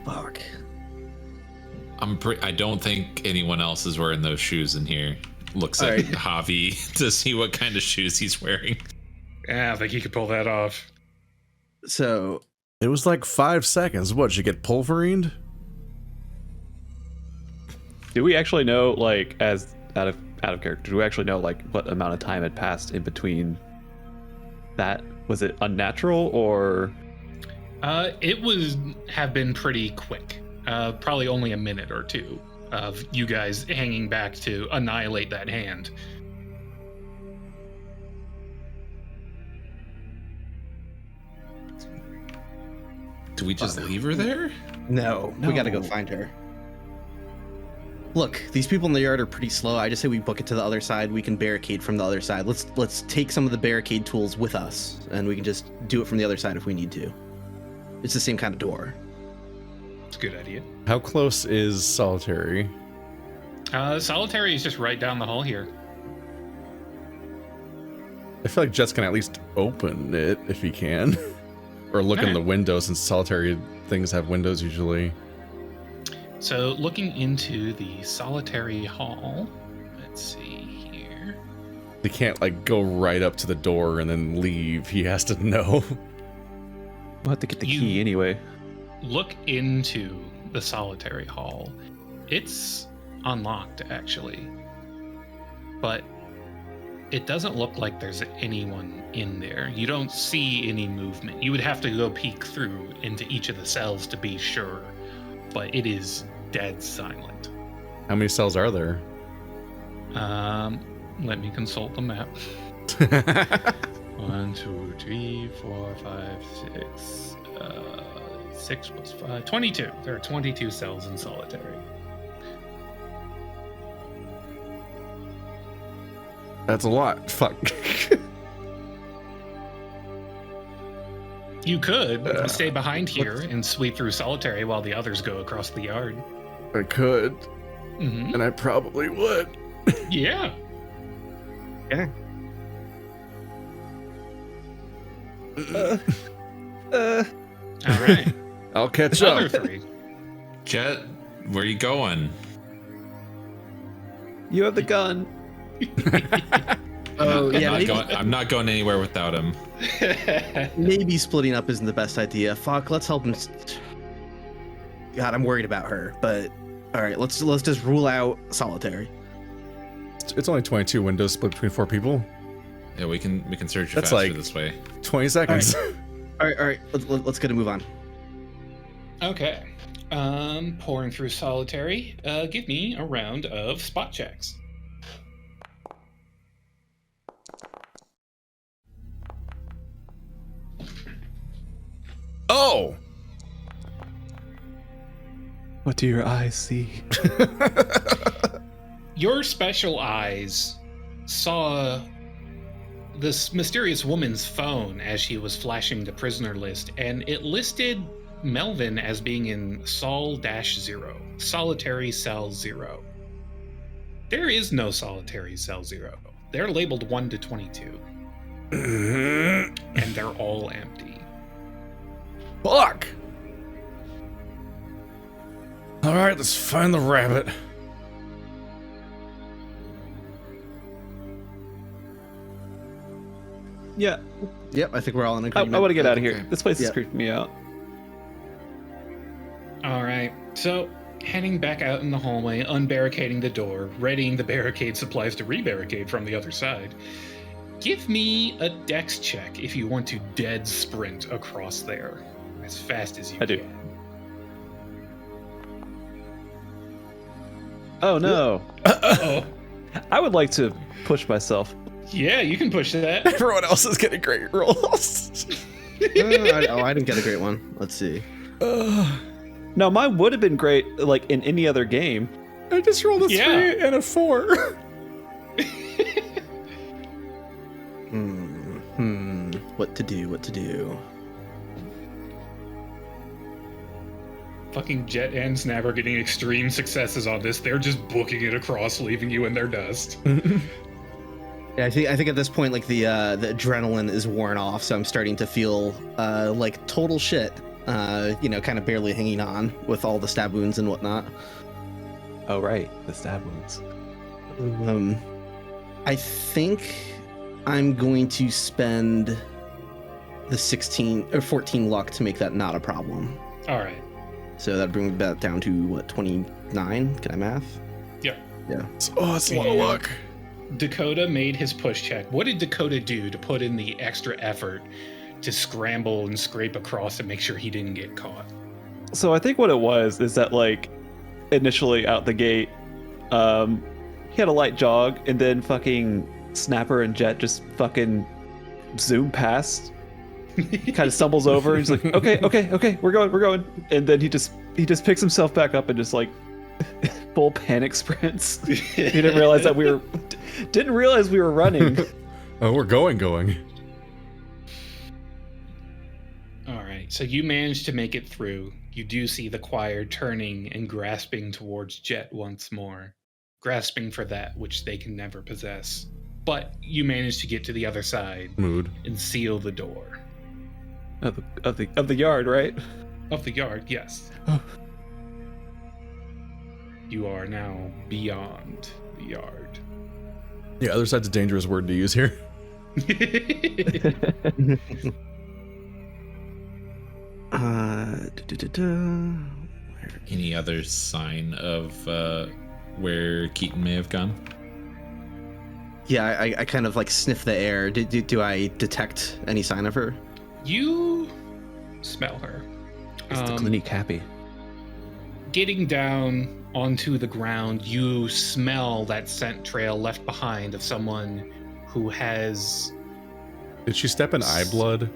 Fuck. I don't think anyone else is wearing those shoes in here. Looks at Javi to see what kind of shoes he's wearing. Yeah, I think he could pull that off. So It was like 5 seconds. What, she get pulverined? Do we actually know, like, as out of character, do we actually know, like, what amount of time had passed in between that? Was it unnatural or? It have been pretty quick. Probably only a minute or two of you guys hanging back to annihilate that hand. Do we just leave her there? no, we gotta go find her. Look, these people in the yard are pretty slow. I just say we book it to the other side. We can barricade from the other side. Let's take some of the barricade tools with us, and we can just do it from the other side if we need to. It's the same kind of door. It's a good idea. How close is Solitary? Solitary is just right down the hall here. I feel like Jet's can at least open it if he can. Or look in the window, since Solitary things have windows usually. So looking into the solitary hall, let's see here. He can't like go right up to the door and then leave. He has to know. We'll have to get the key anyway. Look into the solitary hall. It's unlocked actually, but it doesn't look like there's anyone in there. You don't see any movement. You would have to go peek through into each of the cells to be sure, but it is dead silent. How many cells are there? Let me consult the map. 1, 2, 3, 4, 5, 6. 6 plus 5. 22. There are 22 cells in solitary. That's a lot. Fuck. You could stay behind here and sweep through solitary while the others go across the yard. I could. Mm-hmm. And I probably would. Yeah. Yeah. All right. I'll catch Other up. 3. Jet, where you going? You have the gun. Oh yeah, I'm not going anywhere without him. maybe splitting up isn't the best idea. Fuck, let's help him. God, I'm worried about her. But all right, let's just rule out solitary. It's only 22 windows split between 4 people. Yeah, we can search That's faster like- this way. 20 seconds. All right. Let's get a move on. Okay. Pouring through solitary. Give me a round of spot checks. Oh! What do your eyes see? Your special eyes saw this mysterious woman's phone as she was flashing the prisoner list, and it listed Melvin as being in Sol-0, solitary cell 0. There is no solitary cell 0. They're labeled 1 to 22. And they're all empty. Fuck! Alright, right, let's find the rabbit. Yeah, Yep, I think we're all in I agreement. want to get out of here. Okay. This place is Yep. creeping me out. All right. So, heading back out in the hallway, unbarricading the door, readying the barricade supplies to rebarricade from the other side. Give me a dex check if you want to dead sprint across there as fast as you I do. can. Oh no! Oh, I would like to push myself. yeah, you can push that. Everyone else is getting great rolls. I didn't get a great one. Let's see. No, mine would have been great, like in any other game. I just rolled a 3 Yeah. and a 4. What to do? Fucking Jet and Snap are getting extreme successes on this. They're just booking it across, leaving you in their dust. Yeah, I think at this point, like the adrenaline is worn off, so I'm starting to feel like total shit. Kind of barely hanging on with all the stab wounds and whatnot. Oh right, the stab wounds. I think I'm going to spend the 16 or 14 luck to make that not a problem. All right. So that brings that down to what, 29? Can I math? Yep. Yeah. It's a lot of luck. Dakota made his push check. What did Dakota do to put in the extra effort to scramble and scrape across and make sure he didn't get caught? So I think what it was is that like initially out the gate, he had a light jog, and then fucking Snapper and Jet just fucking zoom past. He kind of stumbles over and he's like, okay, we're going. And then he just picks himself back up and just like full panic sprints. He didn't realize we were running. Oh, we're going. All right. So you managed to make it through. You do see the choir turning and grasping towards Jet once more, grasping for that which they can never possess. But you managed to get to the other side Mood. and seal the door Of the yard, right? of the yard. Yes. You are now beyond the yard. Yeah, other side's a dangerous word to use here. Any other sign of where Keaton may have gone? Yeah, I kind of like sniff the air. Do I detect any sign of her? You smell her. It's the Clinique happy. Getting down onto the ground, you smell that scent trail left behind of someone who has. Did she step in eye blood?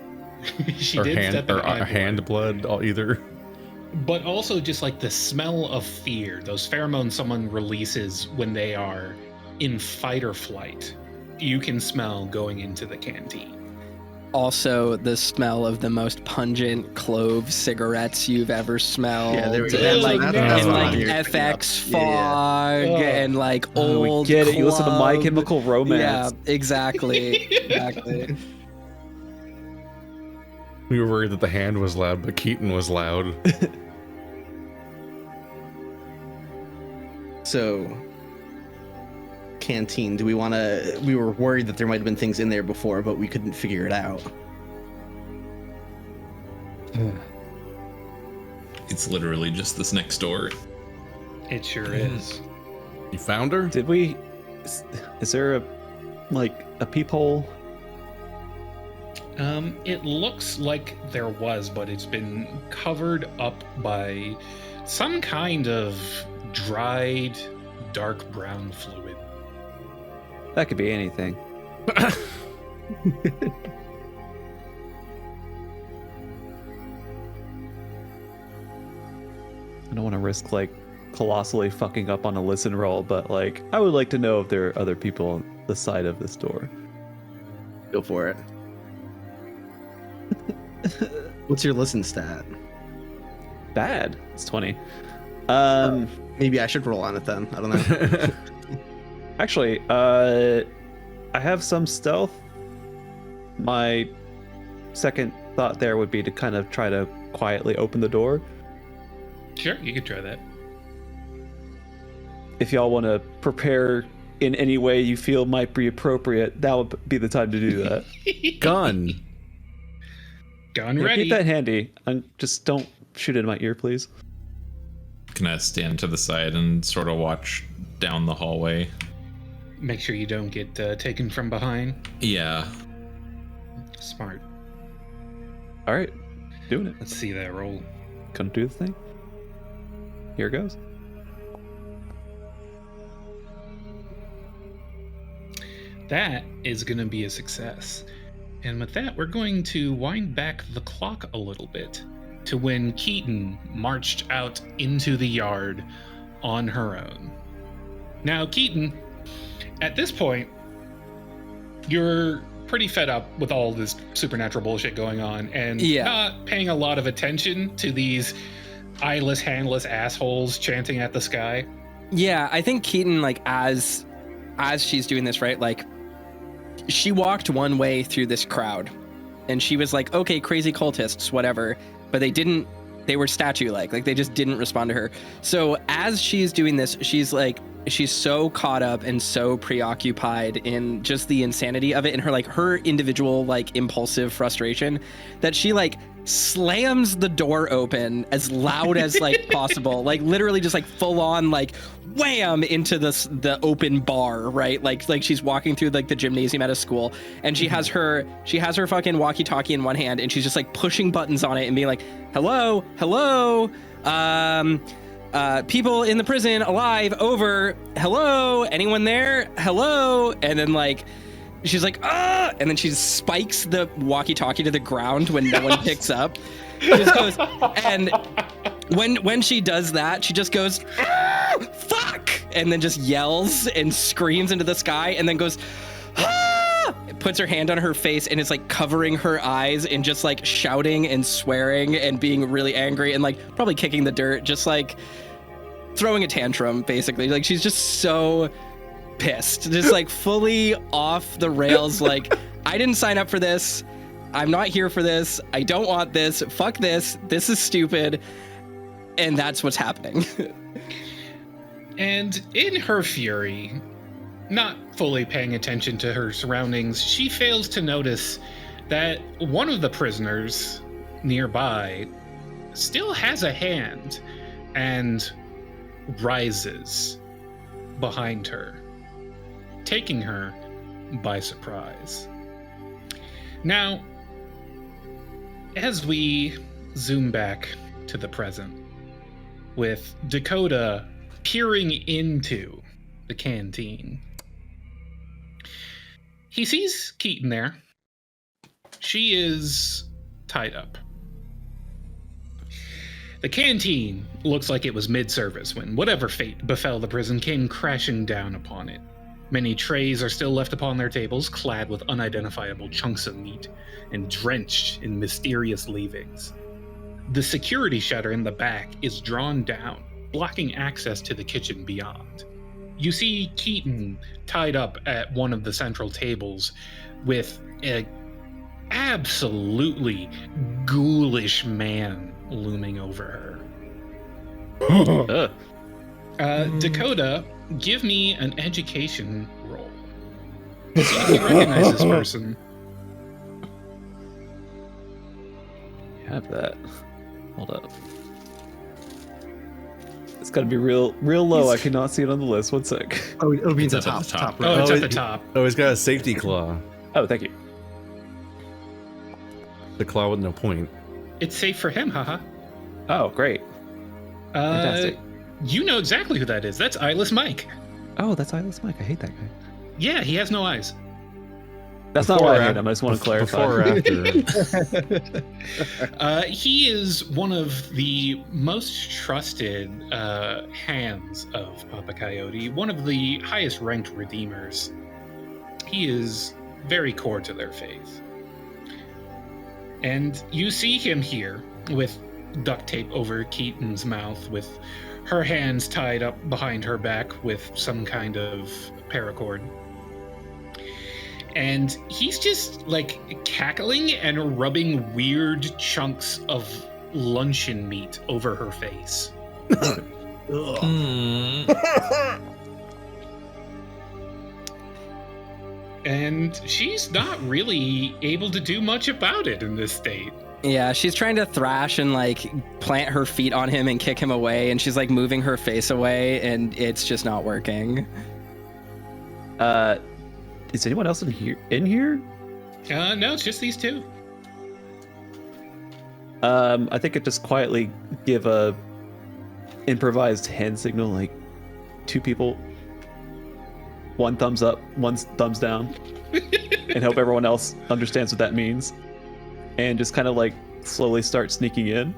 She or did hand, step in or eye blood. hand blood, either? But also just like the smell of fear, those pheromones someone releases when they are in fight or flight, you can smell going into the canteen. Also, the smell of the most pungent clove cigarettes you've ever smelled. Yeah, there we go. And And like, That's and what like you're FX picking up. fog Yeah. and like Oh, we old. get it. You listen to My club. Chemical Yeah, Romance. exactly. Exactly. We were worried that the hand was loud, but Keaton was loud. So, canteen. Do we want to? We were worried that there might have been things in there before, but we couldn't figure it out. It's literally just this next door. It sure is. You found her? Did we? Is there a peephole? It looks like there was, but it's been covered up by some kind of dried, dark brown fluid. That could be anything. I don't want to risk like colossally fucking up on a listen roll, but like I would like to know if there are other people on the side of this door. Go for it. What's your listen stat? Bad. It's 20. Maybe I should roll on it then. I don't know. Actually, I have some stealth. My second thought there would be to kind of try to quietly open the door. Sure, you could try that. if y'all want to prepare in any way you feel might be appropriate, that would be the time to do that. Gun. Gun Yeah, ready. keep that handy. And just don't shoot it in my ear, please. Can I stand to the side and sort of watch down the hallway? Make sure you don't get taken from behind. Yeah. Smart. All right, doing it. Let's see that roll. Gonna do the thing. Here it goes. That is going to be a success. And with that, we're going to wind back the clock a little bit to when Keaton marched out into the yard on her own. Now, Keaton, at this point, you're pretty fed up with all this supernatural bullshit going on and not paying a lot of attention to these eyeless, handless assholes chanting at the sky. Yeah, I think Keaton, like, as she's doing this, right, like, she walked one way through this crowd and she was like, okay, crazy cultists, whatever, but they were statue-like they just didn't respond to her. So as she's doing this, she's so caught up and so preoccupied in just the insanity of it and her individual impulsive frustration that she slams the door open as loud as possible, literally just full on wham into the open bar, right? Like she's walking through the gymnasium at a school and she has her fucking walkie-talkie in one hand and she's just pushing buttons on it and being like, hello, people in the prison alive, over, hello, anyone there, hello, and then she's like, ah, and then she spikes the walkie-talkie to the ground when no one picks up. She just goes, and when she does that, she just goes, ah, fuck, and then just yells and screams into the sky, and then goes, ah, puts her hand on her face and is covering her eyes and just shouting and swearing and being really angry and probably kicking the dirt, just throwing a tantrum, basically. She's just so pissed, just fully off the rails. I didn't sign up for this. I'm not here for this. I don't want this. Fuck this. This is stupid. And that's what's happening. And in her fury, not fully paying attention to her surroundings, she fails to notice that one of the prisoners nearby still has a hand and rises behind her, taking her by surprise. Now, as we zoom back to the present, with Dakota peering into the canteen, he sees Keaton there. She is tied up. The canteen looks like it was mid-service when whatever fate befell the prison came crashing down upon it. Many trays are still left upon their tables, clad with unidentifiable chunks of meat and drenched in mysterious leavings. The security shutter in the back is drawn down, blocking access to the kitchen beyond. You see Keaton tied up at one of the central tables with an absolutely ghoulish man looming over her. Dakota, give me an education roll. See if you recognize this person. You have that. Hold up. It's gotta be real low. I cannot see it on the list. 1 sec. Oh, it'll be It's the up at top. the top. Oh, it's Oh, at the top. Oh, he's got a safety claw. Oh, thank you. The claw with no point. It's safe for him, haha. Oh, great. Fantastic. You know exactly who that is. That's Eyeless Mike. Oh, that's Eyeless Mike. I hate that guy. Yeah, he has no eyes. That's not Before why or I hate him. I just want to clarify. Before or after? He is one of the most trusted hands of Papa Coyote, one of the highest ranked redeemers. He is very core to their faith. And you see him here with duct tape over Keaton's mouth, with her hands tied up behind her back with some kind of paracord. And he's just cackling and rubbing weird chunks of luncheon meat over her face. And she's not really able to do much about it in this state. Yeah, she's trying to thrash and like plant her feet on him and kick him away, and she's like moving her face away, and it's just not working. Is anyone else in here? No, it's just these two. I think I'd just quietly give a improvised hand signal, like 2 people, 1 thumbs up, 1 thumbs down, and hope everyone else understands what that means, and just kind of like slowly start sneaking in.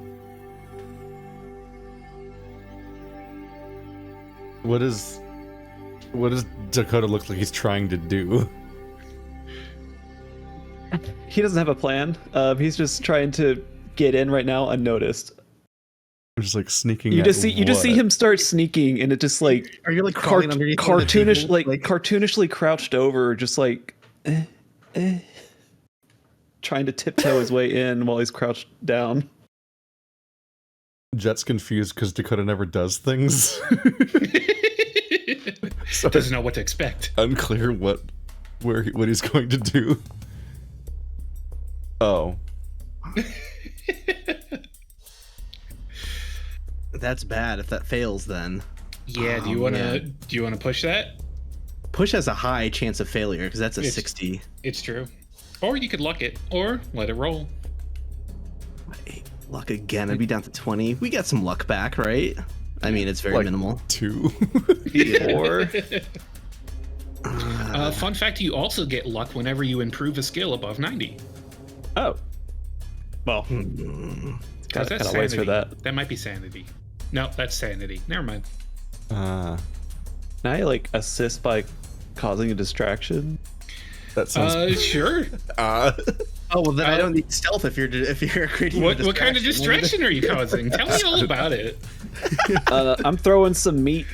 What does Dakota look like he's trying to do? He doesn't have a plan. He's just trying to get in right now unnoticed. I'm just like sneaking. You just see him start sneaking, and it just like Are you like crawling underneath one of the cartoonish, tables? like cartoonishly crouched over, just like trying to tiptoe his way in while he's crouched down. Jet's confused because Dakota never does things. So Doesn't know what to expect. unclear what he's going to do. Oh. That's bad. If that fails, then Yeah, do you wanna push that? push has a high chance of failure because that's a It's- 60. It's true. Or you could luck it, or let it roll. Luck again. I'd be down to 20. We got some luck back, right? I mean, it's very Like minimal. 2. Or Fun fact: you also get luck whenever you improve a skill above 90. oh, well, Or got is that kind of waits for sanity? that. That might be sanity. No, that's sanity. Never mind. Now you like assist by causing a distraction. That sounds. Sure. Oh well, then I don't need stealth if you're creating. What kind of distraction are you causing? Tell me all about it. I'm throwing some meat.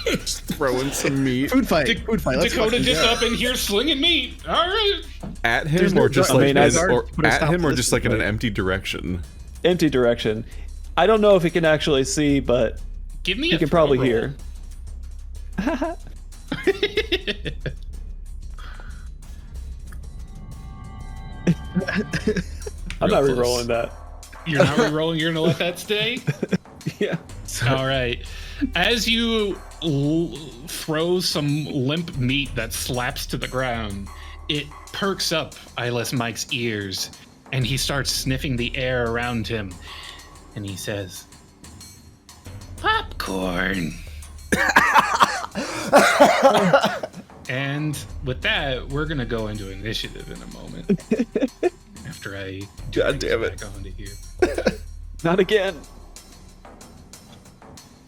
Just throwing some meat Food fight. Food fight. Let's Dakota fucking just go. up in here slinging meat. All right. at him, There's no or just I like mean, or put a at stop him, to or this just like in an fight. empty direction. Empty direction. I don't know if he can actually see, but Give me he a can throw probably roll. hear. I'm not Real close. re-rolling that. You're not re-rolling. You're gonna let that stay. Yeah. All right. As you throw some limp meat that slaps to the ground, it perks up Eyeless Mike's ears, and he starts sniffing the air around him, and he says, "Popcorn." And with that, we're gonna go into initiative in a moment. After I God damn it. back onto here. Not again.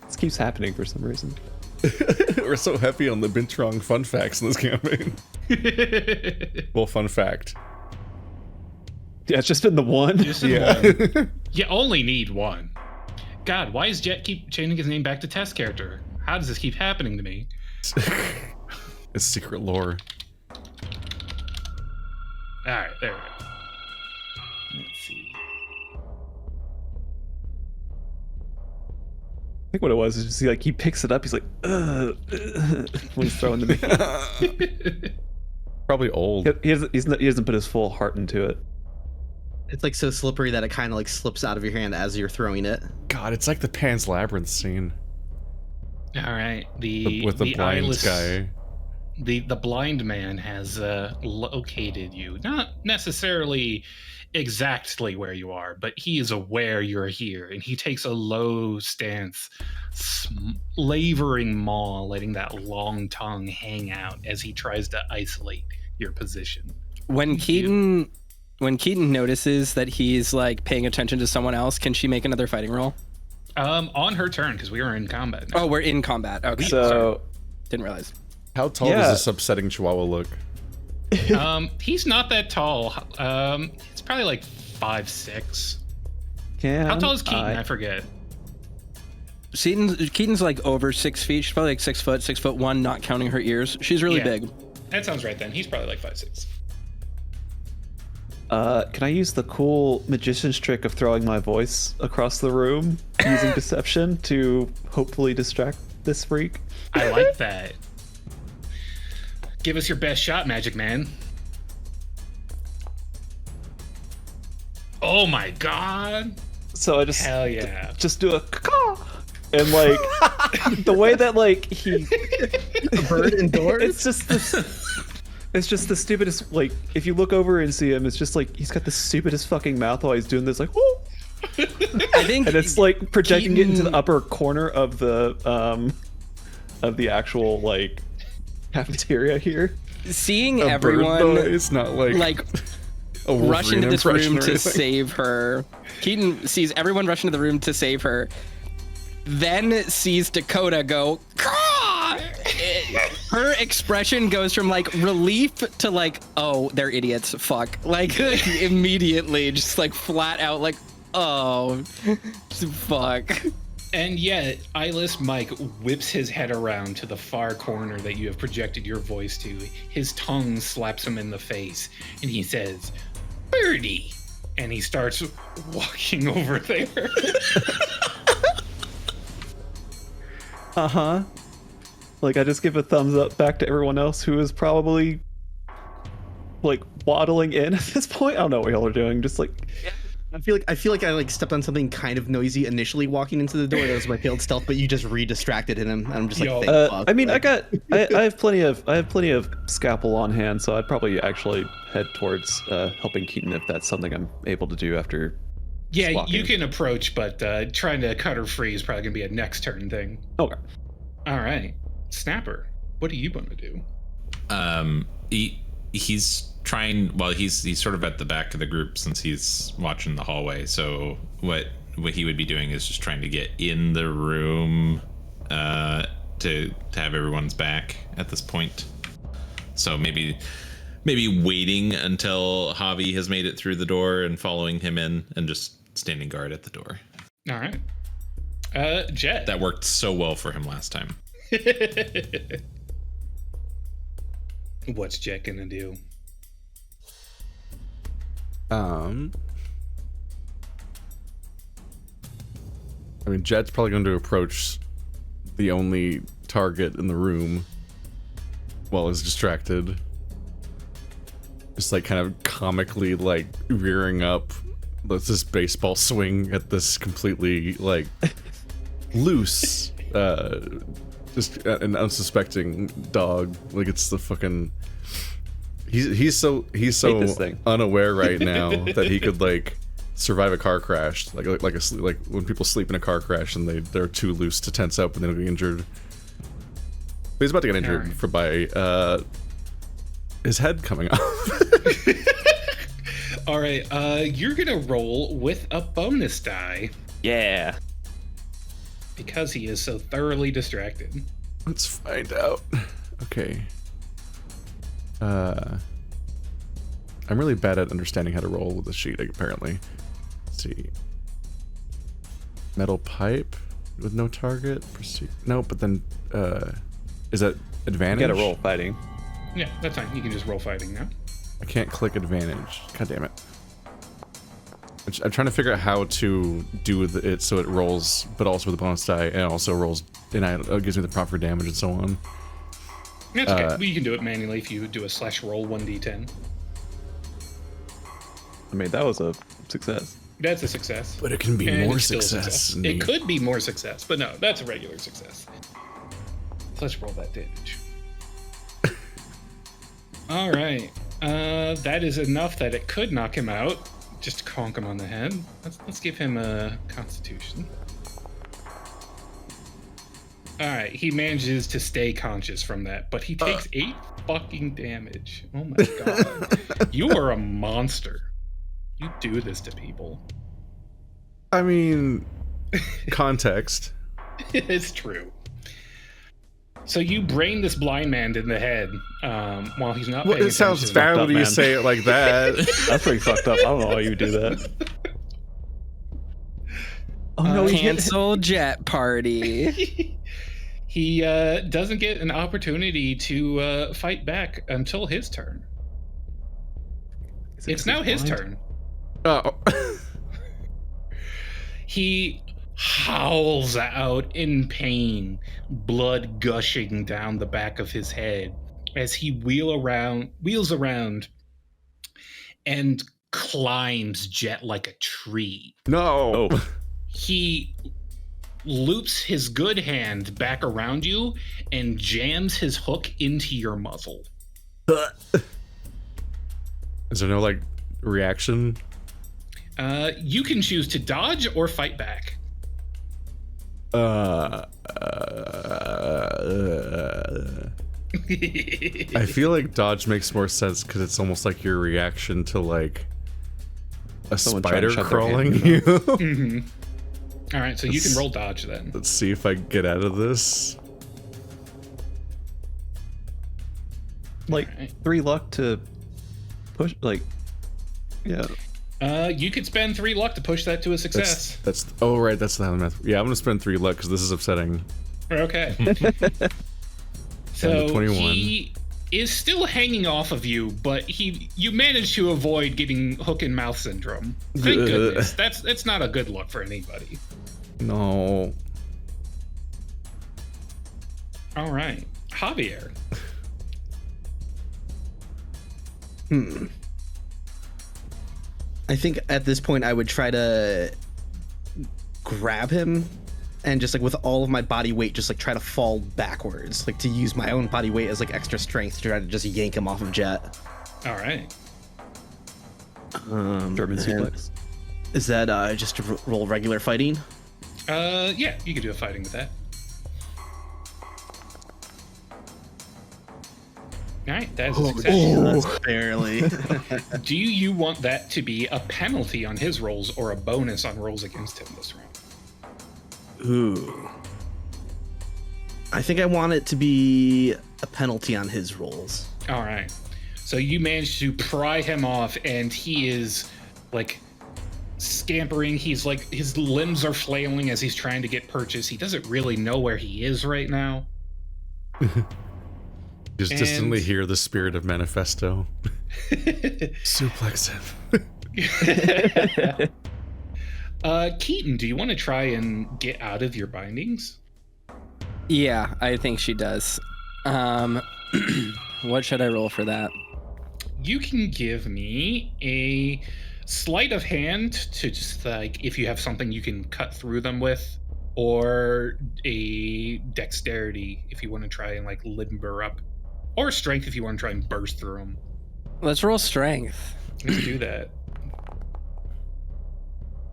This keeps happening for some reason. We're so heavy on the Bintrong fun facts in this campaign. Well, fun fact. Yeah, it's just been the one. Just Yeah. one. You only need one. God, why does Jet keep changing his name back to test character? How does this keep happening to me? It's secret lore. All right, there we go. Let's see. I think what it was is just he picks it up. He's like, ugh, when he's throwing the meat. Probably old. He doesn't put his full heart into it. It's like so slippery that it kind of like slips out of your hand as you're throwing it. God, it's like the Pan's Labyrinth scene All right, with the blind eyeless, guy. The blind man has located you. Not necessarily exactly where you are, but he is aware you're here, and he takes a low stance, slavering maw, letting that long tongue hang out as he tries to isolate your position. When Keaton notices that he's like paying attention to someone else, can she make another fighting roll? On her turn, because we are in combat now. Oh, we're in combat. Okay, So didn't realize. How tall Yeah. does this upsetting chihuahua look? He's not that tall. It's probably like 5'6". How tall is Keaton? I forget. Keaton's like over 6 feet. She's probably like 6 foot, 6'1", not counting her ears. She's really Yeah. big. That sounds right then. He's probably like 5'6". Can I use the cool magician's trick of throwing my voice across the room using deception to hopefully distract this freak? I like that. Give us your best shot, Magic Man. Oh my god. So I just Hell yeah. just do a caw, and like the way that like he A bird indoors? it's just the stupidest. Like if you look over and see him, it's just like he's got the stupidest fucking mouth while he's doing this, like whoo. I think And it's like projecting it into the Keaton- upper corner of the actual like cafeteria here. seeing A bird everyone noise, not like a rush into Wolverine this impression room or to anything. save her. Keaton sees everyone rush into the room to save her, then sees Dakota go, "Caw!" Her expression goes from like relief to like, oh, they're idiots, fuck. Like immediately, just like flat out like, oh, fuck. And yet, Eyeless Mike whips his head around to the far corner that you have projected your voice to. His tongue slaps him in the face, and he says, "Birdie!" And he starts walking over there. Uh-huh. Like I just give a thumbs up back to everyone else who is probably like waddling in at this point. I don't know what y'all are doing. Just like I feel like I like stepped on something kind of noisy initially walking into the door. That was my failed stealth, but you just re-distracted him. And I'm just like, Yo. thank fuck. I mean, Like, I have plenty of scalpel on hand, so I'd probably actually head towards helping Keaton if that's something I'm able to do after. Yeah, walking. you can approach, but trying to cut her free is probably going to be a next turn thing. Okay. All right. Snapper, what do you want to do? He's trying. Well, he's sort of at the back of the group since he's watching the hallway. So what he would be doing is just trying to get in the room to have everyone's back at this point. So maybe waiting until Javi has made it through the door and following him in and just standing guard at the door. All right. Jet. That worked so well for him last time. What's Jet gonna do? I mean, Jet's probably going to approach the only target in the room while he's distracted. Just like kind of comically like rearing up. Let's this baseball swing at this completely like loose, just an unsuspecting dog. Like it's the fucking. He's so this thing. unaware right now that he could like survive a car crash, like when people sleep in a car crash and they're too loose to tense up and they'll get injured. But he's about to get injured by his head coming off. All right. You're gonna roll with a bonus die Yeah. because he is so thoroughly distracted. Let's find out. Okay. I'm really bad at understanding how to roll with the sheet, apparently. Let's see. Metal pipe with no target. Proceed. No, but then, is that advantage? You gotta roll fighting. Yeah, that's fine. You can just roll fighting now. I can't click advantage. God damn it. I'm trying to figure out how to do it so it rolls, but also with a bonus die, and also rolls, and it gives me the proper damage and so on. That's okay. Well, you can do it manually if you do a /roll 1d10. I mean, that was a success. That's a success. But it can be And more it's still a success. in It the- could be more success, but no, that's a regular success. So let's roll that damage. All right. That is enough that it could knock him out. Just conk him on the head. Let's give him a Constitution. All right, he manages to stay conscious from that, but he takes 8 fucking damage. Oh my god. You are a monster. You do this to people. I mean, context. It's true. So you brain this blind man in the head while he's not Well, paying it sounds attention. foul up, when you man. say it like that. That's pretty fucked up. I don't know why you would do that. Oh no, he Cancel jet party. He doesn't get an opportunity to fight back until his turn. It's now his turn. Oh. He howls out in pain, blood gushing down the back of his head as he wheels around and climbs Jet like a tree. No. Oh. He loops his good hand back around you and jams his hook into your muzzle. Is there no like reaction? You can choose to dodge or fight back. I feel like dodge makes more sense because it's almost like your reaction to like a Someone trying to spider shove their hand crawling in your you. All right, so you can roll dodge then. Let's see if I can get out of this. Like Alright. 3 luck to push. Like, yeah. You could spend 3 luck to push that to a success. That's oh right, that's the math. Yeah, I'm gonna spend 3 luck because this is upsetting. Okay. So Down to 21. he is still hanging off of you, but you managed to avoid getting hook and mouth syndrome. Thank goodness. That's not a good look for anybody. No. All right, Javier. I think at this point I would try to grab him and just like with all of my body weight just like try to fall backwards, like to use my own body weight as like extra strength to try to just yank him off of Jet. All right. German and suplex. Is that just to roll regular fighting? Yeah, you could do a fighting with that. All right, that's a success. That's barely. Do you want that to be a penalty on his rolls or a bonus on rolls against him this round? Ooh. I think I want it to be a penalty on his rolls. All right. So you managed to pry him off, and he is like scampering. He's like, his limbs are flailing as he's trying to get purchase. He doesn't really know where he is right now. Just And- distantly hear the spirit of Manifesto. Suplex him. Keaton, do you want to try and get out of your bindings? Yeah, I think she does. What should I roll for that? You can give me a sleight of hand to just like if you have something you can cut through them with, or a dexterity if you want to try and like limber up, or strength if you want to try and burst through them. Let's roll strength. Let's do that.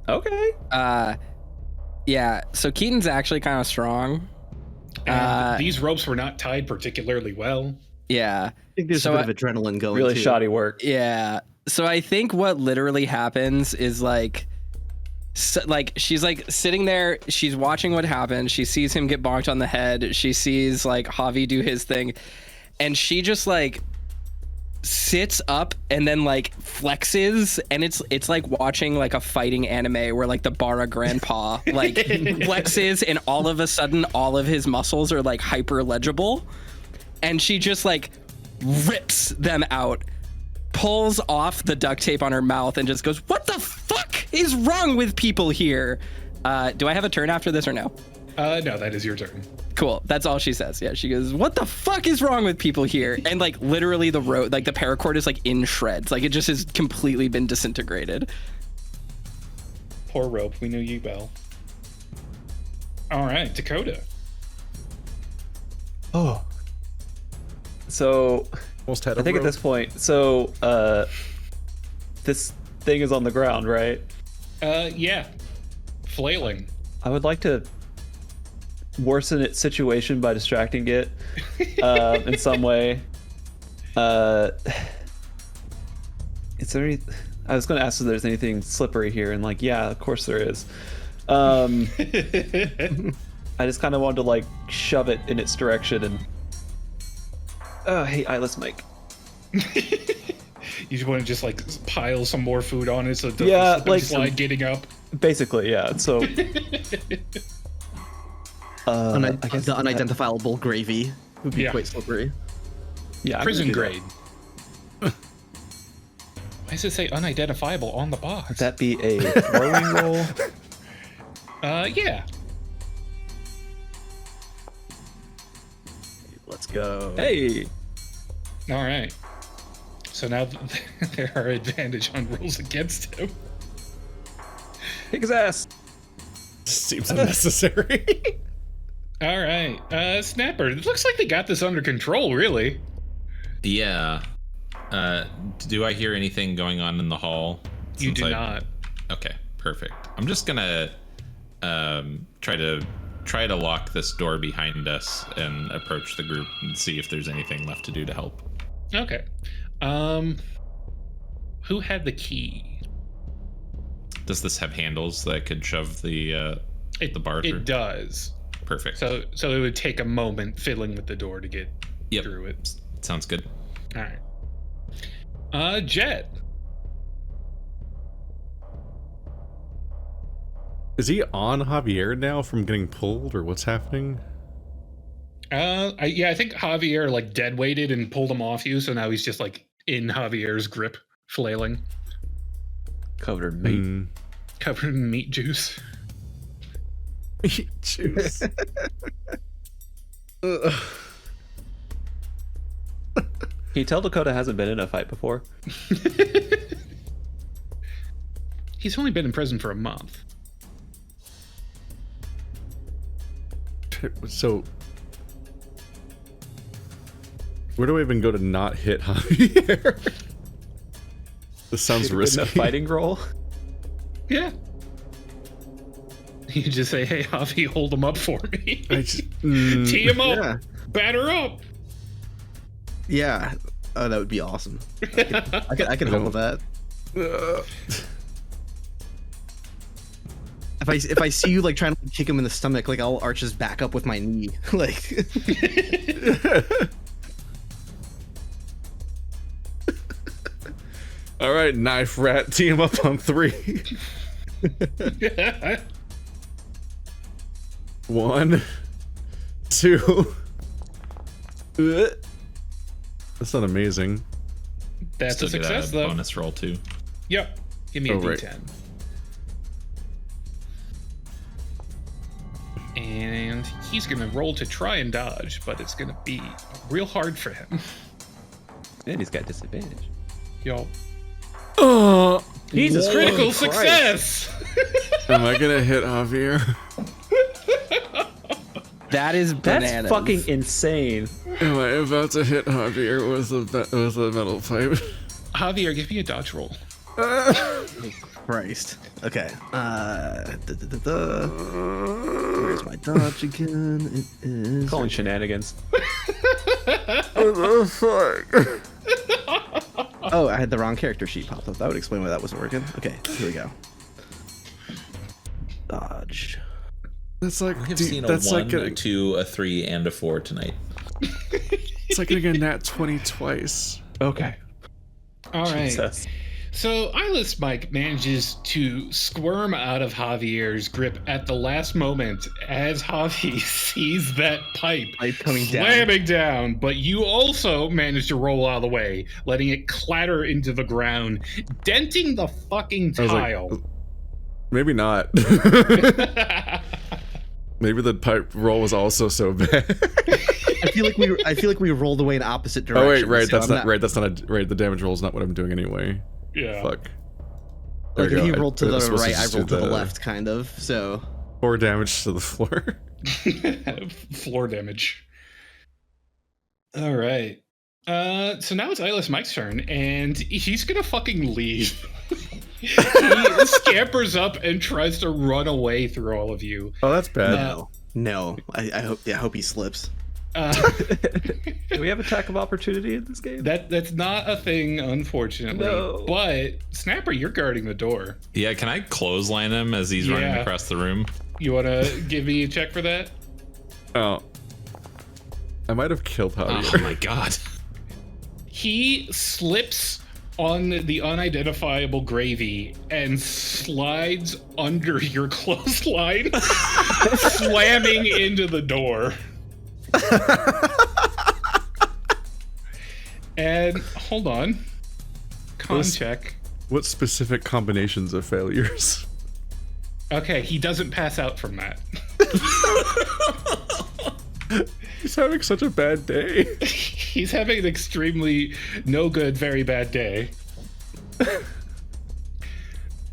Okay. Yeah, so Keaton's actually kind of strong. And these ropes were not tied particularly well. Yeah. I think there's So a bit of adrenaline going Really too. shoddy work. Yeah. So I think what literally happens is like she's like sitting there, she's watching what happens. She sees him get bonked on the head. She sees like Javi do his thing, and she just like sits up and then like flexes, and it's like watching like a fighting anime where like the Bara grandpa like flexes, and all of a sudden all of his muscles are like hyper legible, and she just like rips them out, pulls off the duct tape on her mouth, and just goes, "What the fuck is wrong with people here?" Do I have a turn after this or no? No, that is your turn. Cool. That's all she says. Yeah, she goes, "What the fuck is wrong with people here?" And like literally the rope, like the paracord is like in shreds. Like it just has completely been disintegrated. Poor rope. We knew you, Belle. All right, Dakota. Oh. So Almost had I think at rope. this point, so this thing is on the ground, right? Yeah. Flailing. I would like to worsen its situation by distracting it in some way. Is there any? I was going to ask if there's anything slippery here, and like, yeah, of course there is. I just kind of wanted to like shove it in its direction and. Oh, hey, Eyeless Mike. You just want to just like pile some more food on it so it Yeah, doesn't like slide some- getting up. Basically, yeah. So. I guess The unidentifiable gravy would be Yeah. quite slippery. yeah, I'm Prison gonna do that. grade. Why does it say unidentifiable on the box? Would that be a throwing roll? Yeah. Let's go. Hey! All right. So now there are advantage on rolls against him. Kick his ass! Seems unnecessary. All right. Snapper, it looks like they got this under control, really. Yeah. Do I hear anything going on in the hall? You do not. Okay, perfect. I'm just gonna try to lock this door behind us and approach the group and see if there's anything left to do to help. Okay. Who had the key? Does this have handles that I could shove the bar through? It does. Perfect. So it would take a moment fiddling with the door to get through it. Sounds good. All right. Jet. Is he on Javier now from getting pulled, or what's happening? I think Javier like dead weighted and pulled him off you, so now he's just like in Javier's grip, flailing, Covered in meat. covered in meat juice. Meat juice. Can you tell Dakota hasn't been in a fight before? He's only been in prison for a month. So, where do I even go to not hit Javier? This sounds risky. In a fighting roll? Yeah. You just say, "Hey, Javi, hold him up for me. Tee him up, Yeah. batter up." Yeah. Oh, that would be awesome. I can hold that. If I see you like trying to kick him in the stomach, like I'll arch his back up with my knee, like. All right, knife rat, tee him up on 3. 1, 2. That's not amazing. That's Still a success, get a though. bonus roll too. Yep. Give me a Oh, right. D10. And he's gonna roll to try and dodge, but it's gonna be real hard for him. And he's got disadvantage. Yo, Oh, Jesus critical Christ. success! am I gonna hit Javier? That is bananas. That's fucking insane. Am I about to hit Javier with a metal pipe? Javier, give me a dodge roll. Christ. Okay. Where's my dodge again? It is. Calling shenanigans. Oh, I had the wrong character sheet popped up. That would explain why that wasn't working. Okay, here we go. Dodge. That's like We've seen a that's 1, like a 2, a 3, and a 4 tonight. it's like getting a nat 20 twice. Okay. All right. Jesus. So Eyeless Mike manages to squirm out of Javier's grip at the last moment as Javi sees that pipe Coming down. slamming down, but you also manage to roll out of the way, letting it clatter into the ground, denting the fucking I was like, tile. Maybe not. Maybe the pipe roll was also so bad. I feel like we rolled away in opposite directions. Oh wait, right. so That's I'm not right. That's not right. The damage roll is not what I'm doing anyway. Yeah. Fuck. Like There if we you go. rolled to I was the supposed to right, I just do rolled to the left, kind of. So 4 damage to the floor. Floor damage. All right. So now it's Eyeless Mike's turn, and he's gonna fucking leave. He scampers up and tries to run away through all of you. Oh, that's bad. no. I hope he slips. Do we have attack of opportunity in this game? That's not a thing, unfortunately. No. But Snapper, you're guarding the door. Yeah, can I clothesline him as he's running Yeah. across the room? You wanna give me a check for that? Oh. I might have killed Javier. Oh my god. He slips on the unidentifiable gravy and slides under your clothesline, slamming into the door. And hold on. Con check. What specific combinations of failures? Okay, he doesn't pass out from that. He's having such a bad day. He's having an extremely no good, very bad day.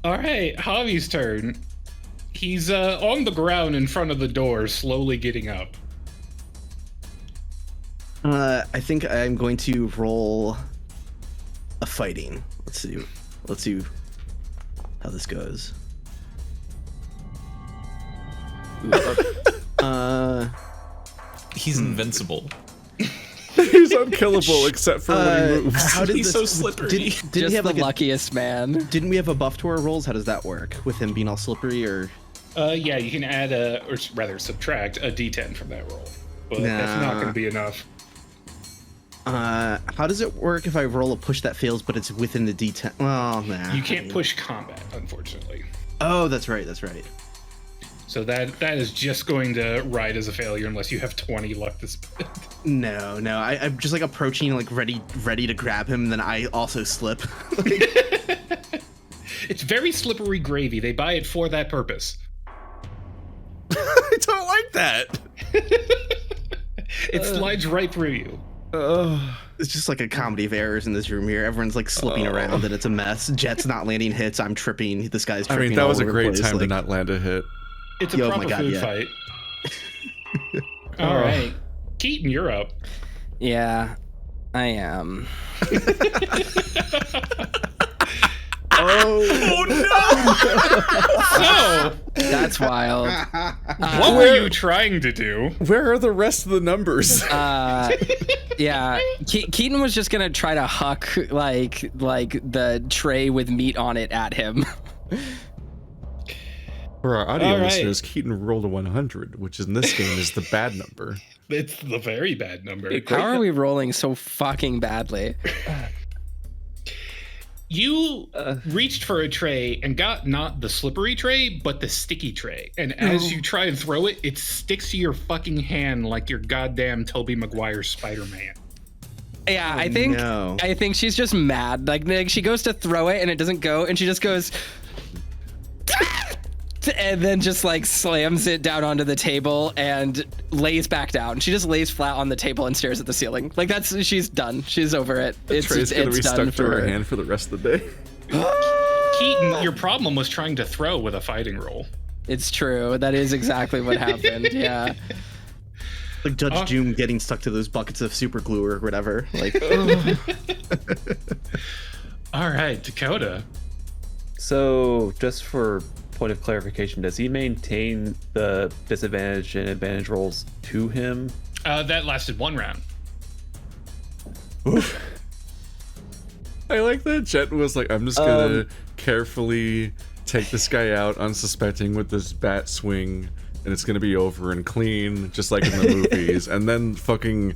All right, Javi's turn. He's on the ground in front of the door, slowly getting up. I think I'm going to roll a fighting. Let's see how this goes. He's invincible. He's unkillable except for when he moves. How did He's so slippery. Didn't Just he have the like luckiest man. Didn't we have a buff to our rolls? How does that work with him being all slippery? Or Yeah, you can add or rather subtract a d10 from that roll, but that's not going to be enough. how does it work if I roll a push that fails, but it's within the D10? Well, nah. You can't push combat, unfortunately. Oh, that's right. That's right. So that is just going to ride as a failure unless you have 20 luck to spend. No. I'm just like approaching, like ready to grab him. And then I also slip. It's very slippery gravy. They buy it for that purpose. I don't like that. It slides right through you. It's just like a comedy of errors in this room here. Everyone's like slipping around and it's a mess. Jet's not landing hits. I'm tripping. This guy's tripping. I mean, that all was a over the great place, time to like- not land a hit. It's a Yo, proper my God, food yeah. fight. All right. Keaton, you're up. Yeah, I am. So, That's wild. what were you trying to do? Where are the rest of the numbers? Yeah, Keaton was just gonna try to huck like the tray with meat on it at him. For our audio All right. listeners, Keaton rolled a 100, which in this game is the bad number. It's the very bad number. How are we rolling so fucking badly? You reached for a tray and got not the slippery tray, but the sticky tray. And as you try and throw it, it sticks to your fucking hand like your goddamn Tobey Maguire Spider-Man. Yeah, I no. think she's just mad. Like she goes to throw it and it doesn't go, and she just goes, and then just like slams it down onto the table and lays back down. She just lays flat on the table and stares at the ceiling. Like she's done. She's over it. Tray's gonna be done stuck to for her her. hand for the rest of the day. Keaton, your problem was trying to throw with a fighting roll. It's true. That is exactly what happened. Yeah. Like Judge Doom getting stuck to those buckets of super glue or whatever. Like, All right, Dakota. So, just for point of clarification, does he maintain the disadvantage and advantage rolls to him? That lasted one round. I like that Jet was like, I'm just gonna carefully take this guy out unsuspecting with this bat swing, and it's gonna be over and clean, just like in the movies. And then fucking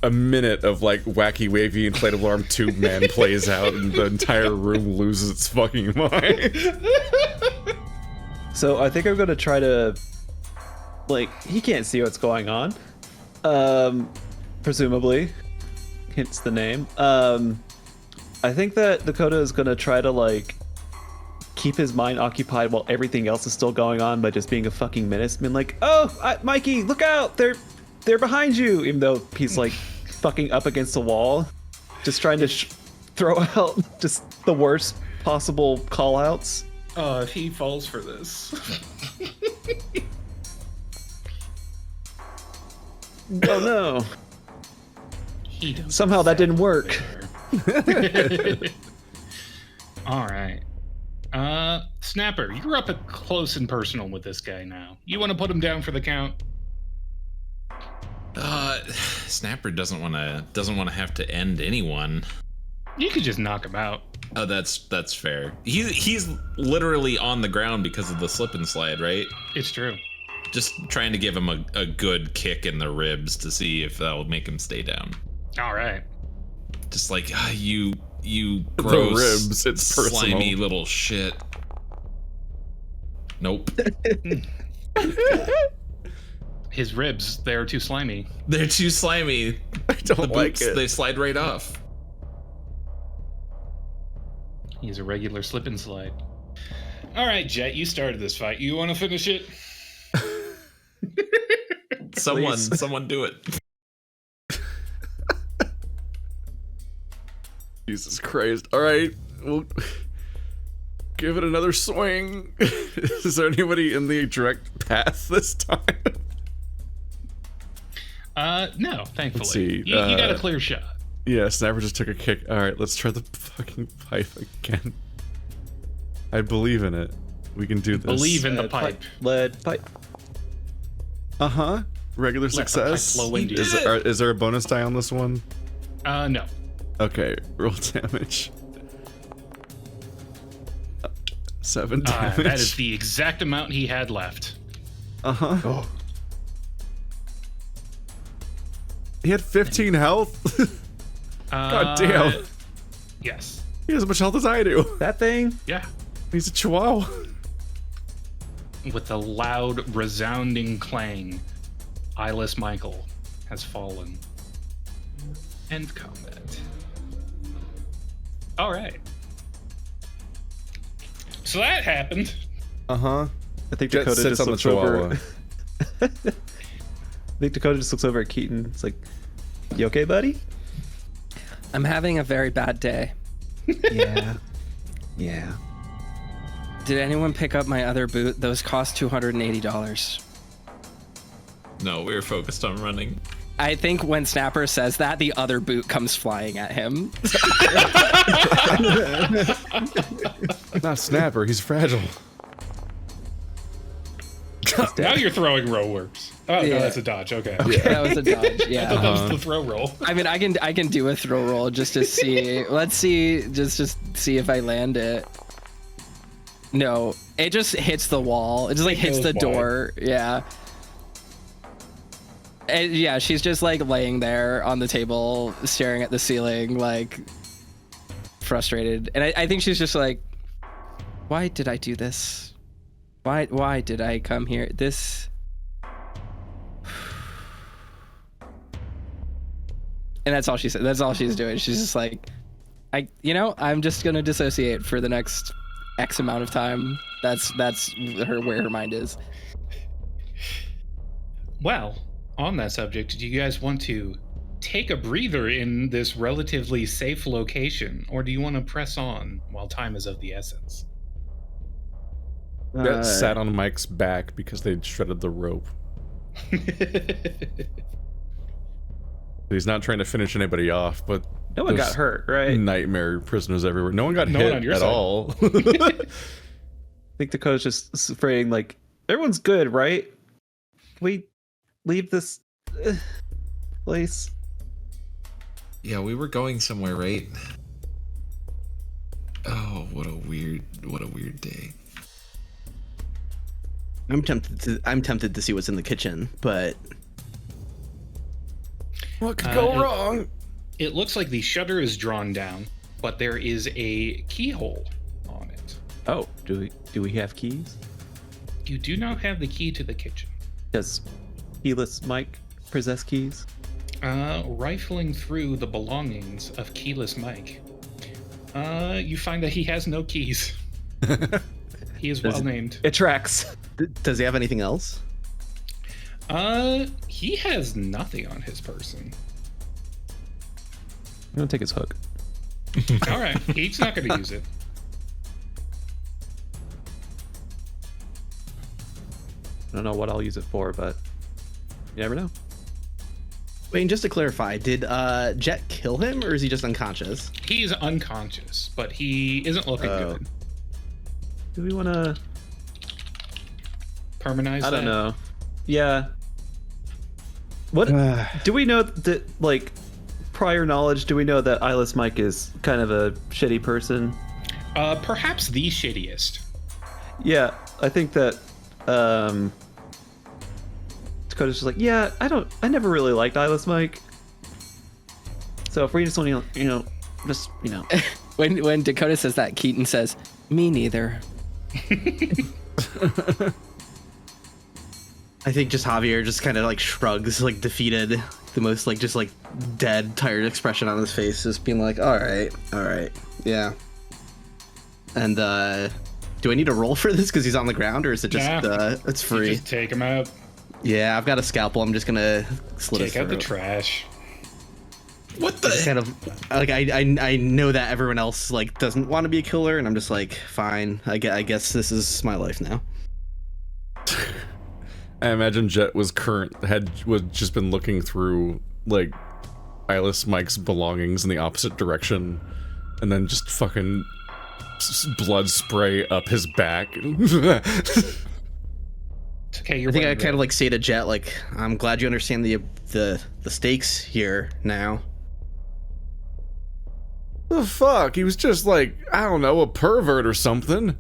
a minute of like wacky wavy inflatable arm tube man plays out, and the entire room loses its fucking mind. So I think I'm gonna try to, like, he can't see what's going on. Presumably, hence the name. I think that Dakota is gonna try to like keep his mind occupied while everything else is still going on by just being a fucking menace, being like, "Oh, Mikey, look out! They're behind you!" Even though he's like fucking up against the wall, just trying to throw out just the worst possible call outs. Oh, if he falls for this. Oh no. He doesn't Somehow that didn't work. there. All right. Snapper, you're up at close and personal with this guy now. You want to put him down for the count? Snapper doesn't want to have to end anyone. You could just knock him out. Oh, that's fair. He's literally on the ground because of the slip and slide, right? It's true. Just trying to give him a good kick in the ribs to see if that'll make him stay down. All right. Just like, you gross, ribs, it's personal. slimy little shit. Nope. His ribs, they're too slimy. They're too slimy. I don't The like boots, it. they slide right off. He's He's a regular slip and slide. All right, Jet, you started this fight. You want to finish it? Someone do it. Jesus Christ. All right, we'll give it another swing. Is there anybody in the direct path this time? No, thankfully. Let's see, You got a clear shot. Yeah, Snapper just took a kick. All right, let's try the fucking pipe again. I believe in it. We can do this. Believe in the pipe. Lead pipe. Uh-huh. Regular Let the pipe success. flow into you. Is there a bonus die on this one? No. Okay, roll damage. 7 damage. That is the exact amount he had left. Uh-huh. Oh. He had 15 health. God damn. Yes. He has as much health as I do. That thing. Yeah. He's a chihuahua. With a loud, resounding clang, Eyeless Michael has fallen. End combat. All right. So that happened. Uh-huh. I think Jet Dakota sits just on the looks over. chihuahua. I think Dakota just looks over at Keaton. It's like, you okay, buddy? I'm having a very bad day. Yeah. Yeah. Did anyone pick up my other boot? Those cost $280. No, we were focused on running. I think when Snapper says that, the other boot comes flying at him. Not Snapper, he's fragile. Now you're throwing roll works. Oh, Yeah. no, that's a dodge. Okay. That was a dodge. I Yeah. thought that was the throw roll. I mean, I can do a throw roll just to see. Let's see, just see if I land it. No, it just hits the wall. It just like hits goes the door. Yeah. And yeah, she's just like laying there on the table, staring at the ceiling, like frustrated. And I think she's just like, why did I do this? Why did I come here? This. And that's all she said. That's all she's doing. She's just like, I'm just gonna dissociate for the next X amount of time. That's where her mind is. Well, on that subject, do you guys want to take a breather in this relatively safe location, or do you want to press on while time is of the essence? Jet sat on Mike's back because they shredded the rope. He's not trying to finish anybody off, but No one got there's hurt, right? nightmare prisoners everywhere. No one got No one hit on your at side. all. I think Dakota's just spraying like, everyone's good, right? We leave this place. Yeah, we were going somewhere, right? Oh, what a weird day. I'm tempted to see what's in the kitchen, but What could go it- wrong? It looks like the shutter is drawn down, but there is a keyhole on it. Oh, do we have keys? You do not have the key to the kitchen. Does Eyeless Mike possess keys? Rifling through the belongings of Keyless Mike, you find that he has no keys. He is well named. It tracks. does he have anything else? He has nothing on his person. I'm gonna take his hook. All right, he's not going to use it. I don't know what I'll use it for, but you never know. Wait, just to clarify, did Jet kill him, or is he just unconscious? He's unconscious, but he isn't looking good. Do we want to? Permanize I don't that? know. Yeah. What do we know that, like, prior knowledge? Do we know that Eyeless Mike is kind of a shitty person? Perhaps the shittiest. Yeah, I think that Dakota's just like, yeah, I never really liked Eyeless Mike. So if we just want to, just. When Dakota says that, Keaton says, "Me neither." I think just Javier just kind of like shrugs, like defeated, the most like just like dead, tired expression on his face, just being like, all right, yeah. And do I need to roll for this because he's on the ground, or is it just Nah. it's You free? just take him out. Yeah, I've got a scalpel. I'm just gonna slit his Take out the throat. trash. What the? It's kind of like I know that everyone else like doesn't want to be a killer, and I'm just like, fine. I guess this is my life now. I imagine Jet was just been looking through like Eyeless Mike's belongings in the opposite direction, and then just fucking blood spray up his back. It's okay, you're I think I wearing kind of red. like say to Jet, like, I'm glad you understand the stakes here now. The fuck? He was just like, I don't know, a pervert or something.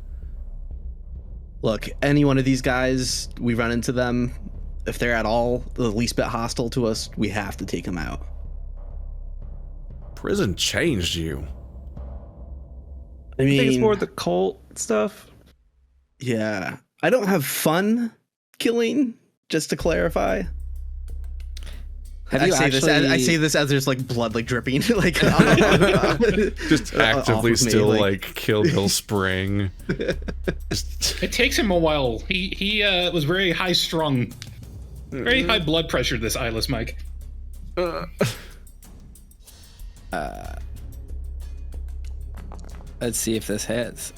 Look, any one of these guys, we run into them, if they're at all the least bit hostile to us, we have to take them out. Prison changed you. I I think it's mean, more the cult stuff. yeah. I don't have fun killing, just to clarify. Have I you say actually? I say this as there's like blood like dripping like Just actively off of me, still like- like Kill Bill spraying. It takes him a while. He was very high strung, very high blood pressure. This eyeless Mike. Let's see if this hits.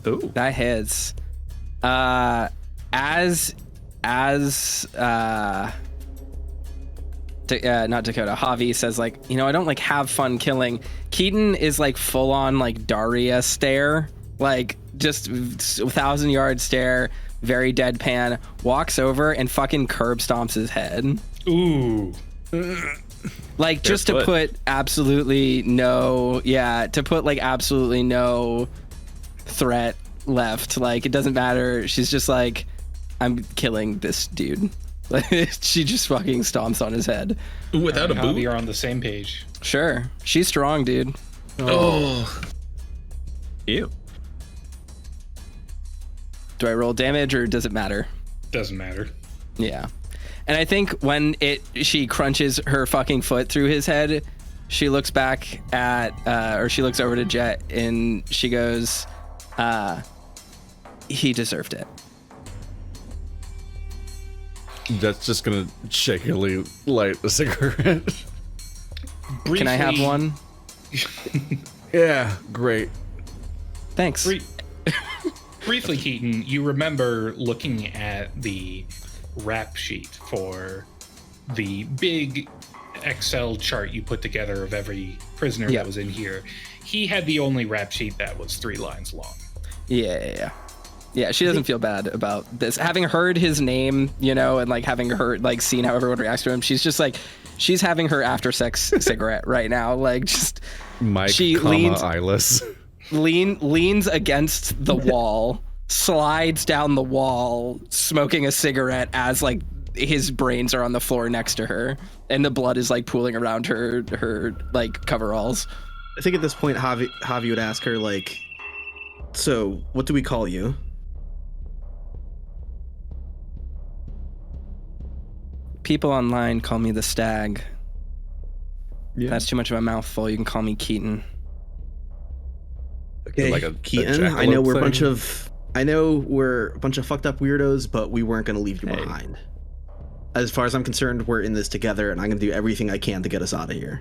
Oh, That hits. Not Dakota. Javi says like, I don't like have fun killing. Keaton is like full on like Daria stare, like just 1,000-yard stare, very deadpan. Walks over and fucking curb stomps his head, Ooh. like just to foot. put absolutely no, absolutely no threat left. Like it doesn't matter. She's just like, I'm killing this dude. She just fucking stomps on his head. Without a Javi boot? are on the same page. Sure, she's strong, dude. Oh. ew. Do I roll damage or does it matter? Doesn't matter. Yeah. And I think when she crunches her fucking foot through his head, she looks back at, or she looks over to Jet and she goes, he deserved it. Jet's just gonna shakily light a cigarette. Can I have Briefly- one? Yeah, great. Thanks. Briefly, Keaton, you remember looking at the rap sheet for the big Excel chart you put together of every prisoner Yeah. that was in here. He had the only rap sheet that was 3 lines long. Yeah. Yeah, she doesn't feel bad about this. Having heard his name, and like having heard, like seen how everyone reacts to him, she's just like, she's having her after sex cigarette right now. Like just Mike, She leans- Eyeless. leans against the wall, slides down the wall, smoking a cigarette as like his brains are on the floor next to her, and the blood is like pooling around her like coveralls. I think at this point Javi would ask her like, so what do we call you? People online call me the Stag. Yeah. That's too much of a mouthful. You can call me Keaton. Okay, Like a Keaton, jackalope I know we're a bunch of fucked up weirdos, but we weren't gonna leave you Hey. behind. As far as I'm concerned, we're in this together, and I'm gonna do everything I can to get us out of here.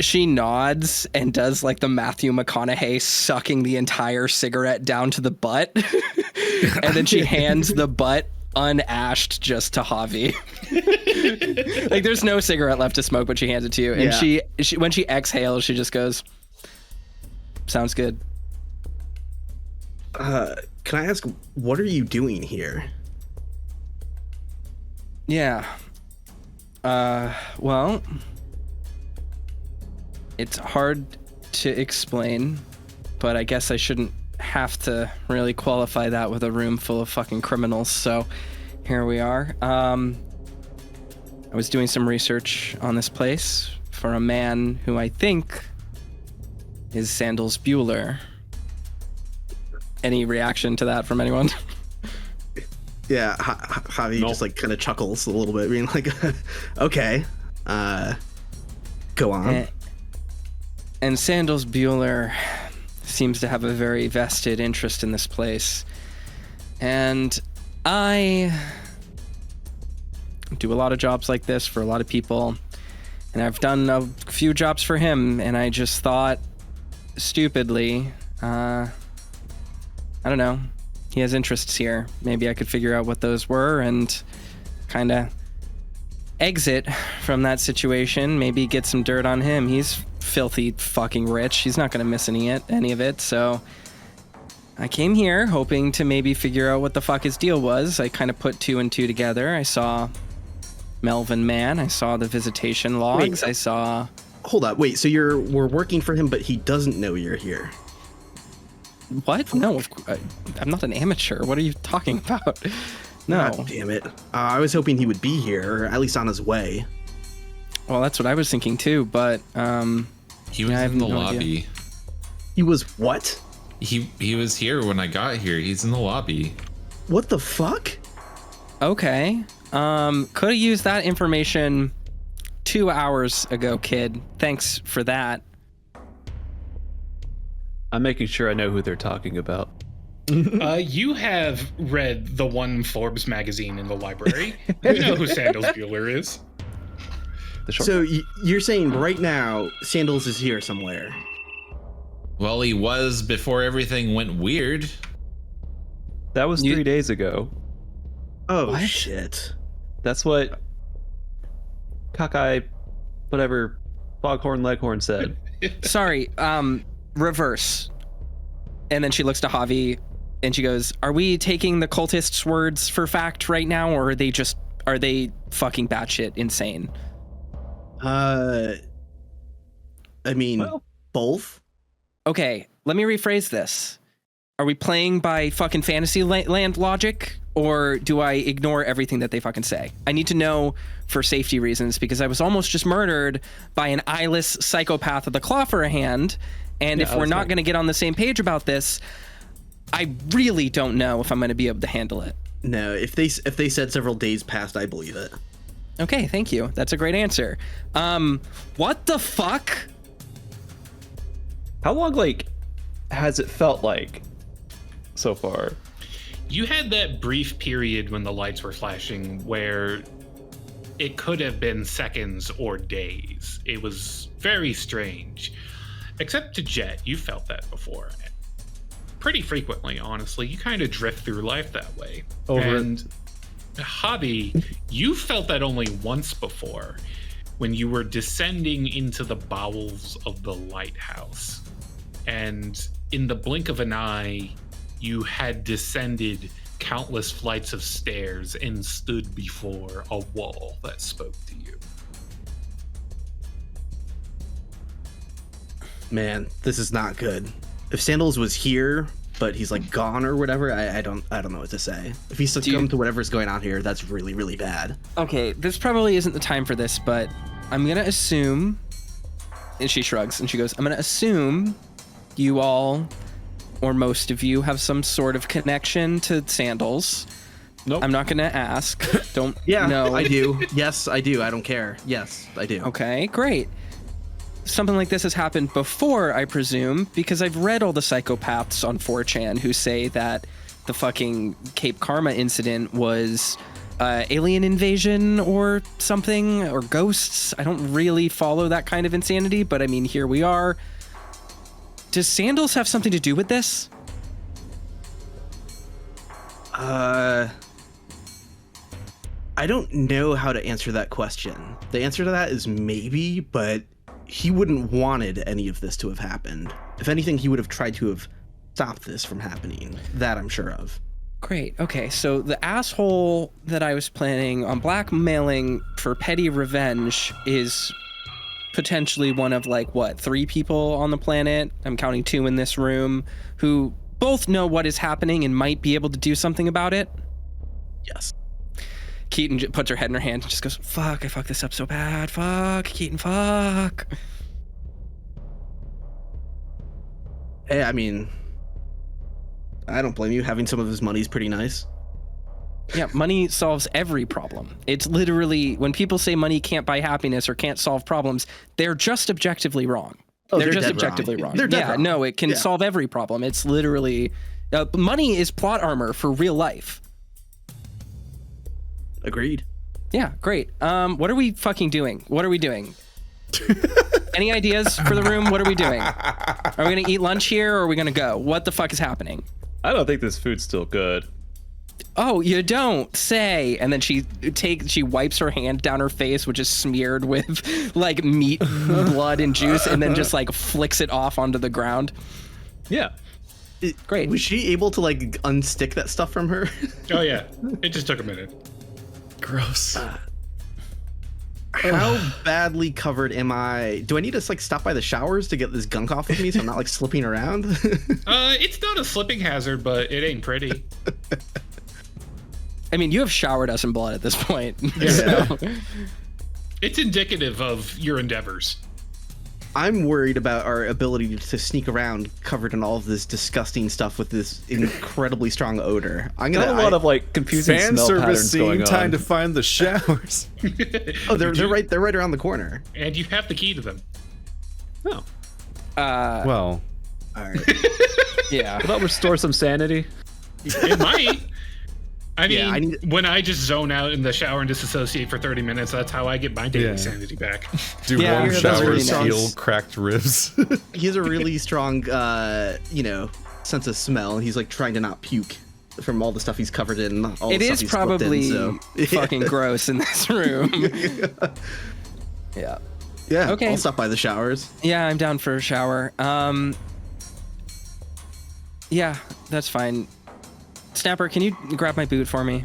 She nods and does like the Matthew McConaughey sucking the entire cigarette down to the butt. And then she hands the butt unashed just to Javi. Like there's no cigarette left to smoke, but she hands it to you. And Yeah. she when she exhales, she just goes, sounds good. Can I ask, what are you doing here? Yeah. Well, it's hard to explain, but I guess I shouldn't have to really qualify that with a room full of fucking criminals. So here we are. I was doing some research on this place for a man who I think is Sandals Bueller. Any reaction to that from anyone? Yeah, Javi just like kind of chuckles a little bit, being like, okay, go on. And Sandals Bueller seems to have a very vested interest in this place. And I do a lot of jobs like this for a lot of people. And I've done a few jobs for him, and I just thought, stupidly, I don't know, he has interests here. Maybe I could figure out what those were and kind of exit from that situation, maybe get some dirt on him. He's filthy fucking rich. He's not going to miss any of it, so I came here hoping to maybe figure out what the fuck his deal was. I kind of put 2 and 2 together. I saw Melvin Man. I saw the visitation logs. Wait. I saw... Hold up, wait, so we're working for him, but he doesn't know you're here. What? No, I'm not an amateur. What are you talking about? No. God damn it. I was hoping he would be here, or at least on his way. Well, that's what I was thinking too, but He was in the lobby. He was what? He was here when I got here. He's in the lobby. What the fuck? Okay. Could have used that information 2 hours ago, kid. Thanks for that. I'm making sure I know who they're talking about. You have read the one Forbes magazine in the library. You know who Sandals Bueller is. So you're saying right now Sandals is here somewhere? Well, he was before everything went weird. That was 3 days ago. Oh, What? shit. That's what Cockeye, whatever, Foghorn Leghorn said. Sorry, reverse. And then she looks to Javi and she goes, "Are we taking the cultists' words for fact right now, or are they fucking batshit insane?" I mean, Well. both? Okay, let me rephrase this. Are we playing by fucking fantasy land logic, or do I ignore everything that they fucking say? I need to know for safety reasons, because I was almost just murdered by an eyeless psychopath with a claw for a hand, and if we're not going to get on the same page about this, I really don't know if I'm going to be able to handle it. No, if they said several days passed, I believe it. Okay, thank you. That's a great answer. What the fuck? How long, has it felt like so far? You had that brief period when the lights were flashing where it could have been seconds or days. It was very strange. Except to Jet, you felt that before. Pretty frequently, honestly. You kind of drift through life that way. And Javi, you felt that only once before, when you were descending into the bowels of the lighthouse. And in the blink of an eye, you had descended countless flights of stairs and stood before a wall that spoke to you. Man, this is not good. If Sandals was here, but he's gone or whatever, I don't know what to say. If he's succumbed to whatever's going on here, that's really, really bad. Okay, this probably isn't the time for this, but I'm gonna assume, and she shrugs and she goes, I'm gonna assume you all, or most of you, have some sort of connection to Sandals. Nope. I'm not gonna ask. Don't Yeah, know. I do. Yes, I do. I don't care. Yes, I do. Okay, great. Something like this has happened before, I presume, because I've read all the psychopaths on 4chan who say that the fucking Cape Karma incident was alien invasion or something, or ghosts. I don't really follow that kind of insanity, but I mean, here we are. Does Sandals have something to do with this? I don't know how to answer that question. The answer to that is maybe, but he wouldn't wanted any of this to have happened. If anything, he would have tried to have stopped this from happening. That I'm sure of. Great. Okay, so the asshole that I was planning on blackmailing for petty revenge is potentially one of 3 people on the planet. I'm counting 2 in this room who both know what is happening and might be able to do something about it. Yes. Keaton puts her head in her hand and just goes, fuck, I fucked this up so bad. Fuck, Keaton, fuck. Hey, I mean, I don't blame you. Having some of his money is pretty nice. Yeah, money solves every problem. It's literally, when people say money can't buy happiness or can't solve problems, they're just objectively wrong. Oh, they're just dead objectively wrong. They're dead Yeah, wrong. no, it can solve every problem. It's literally money is plot armor for real life. Agreed. Yeah, great. What are we fucking doing? What are we doing? Any ideas for the room? What are we doing? Are we gonna eat lunch here, or are we gonna go? What the fuck is happening? I don't think this food's still good. Oh, you don't say. And then she wipes her hand down her face, which is smeared with like meat, blood, and juice, and then just like flicks it off onto the ground. Yeah. Great. Was she able to like unstick that stuff from her? Oh yeah, it just took a minute. Gross. How badly covered am I? Do I need to like stop by the showers to get this gunk off of me so I'm not like slipping around? It's not a slipping hazard, but it ain't pretty. I mean, you have showered us in blood at this point. Yeah. So. It's indicative of your endeavors. I'm worried about our ability to sneak around covered in all of this disgusting stuff with this incredibly strong odor. I'm gonna Got a lot of like confusing Fan smell service patterns going scene. on. Time to find the showers. Oh, they're right around the corner. And you have the key to them. Oh. Well, All right. Yeah. Will that restore some sanity? It might. I mean, Yeah, when I just zone out in the shower and dissociate for 30 minutes, that's how I get my daily Yeah. sanity back. do Yeah, warm that's showers really nice. heal cracked ribs? He has a really strong, sense of smell. He's like trying to not puke from all the stuff he's covered in. All It the is stuff he's slipped probably in, so. fucking gross in this room. Yeah. Yeah. Okay. I'll stop by the showers. Yeah, I'm down for a shower. Yeah, that's fine. Snapper, can you grab my boot for me?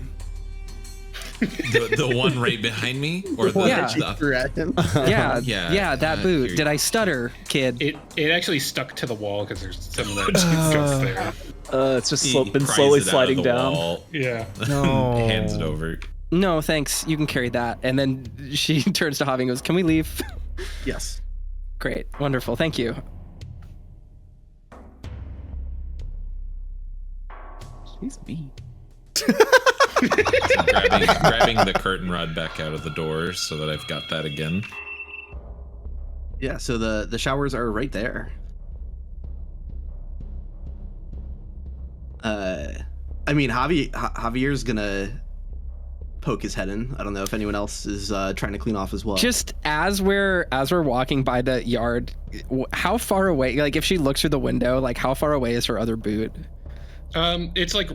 The one right behind me, or the, Yeah. the Threw at him. Yeah, that boot. here Did you I stutter, kid? It actually stuck to the wall because there's some of that guts there. It's just He been pries slowly it out of sliding the down. wall, Yeah. No. hands it over. No, thanks. You can carry that. And then she turns to Javi and goes, "Can we leave?" Yes. Great. Wonderful. Thank you. She's mean. grabbing the curtain rod back out of the door so that I've got that again. Yeah. So the showers are right there. I mean, Javier's gonna poke his head in. I don't know if anyone else is trying to clean off as well. Just as we're walking by the yard, how far away? Like, if she looks through the window, like how far away is her other boot? It's like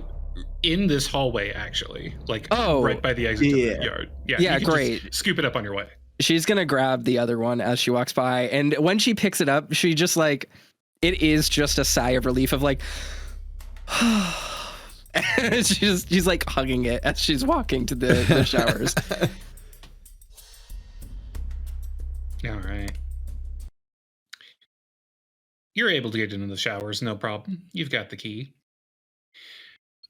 in this hallway, actually. Like right by the exit to the yard. Yeah, Yeah, you can great. just scoop it up on your way. She's gonna grab the other one as she walks by, and when she picks it up, she just like, it is just a sigh of relief of like, and she's like hugging it as she's walking to the showers. All right. You're able to get into the showers, no problem. You've got the key.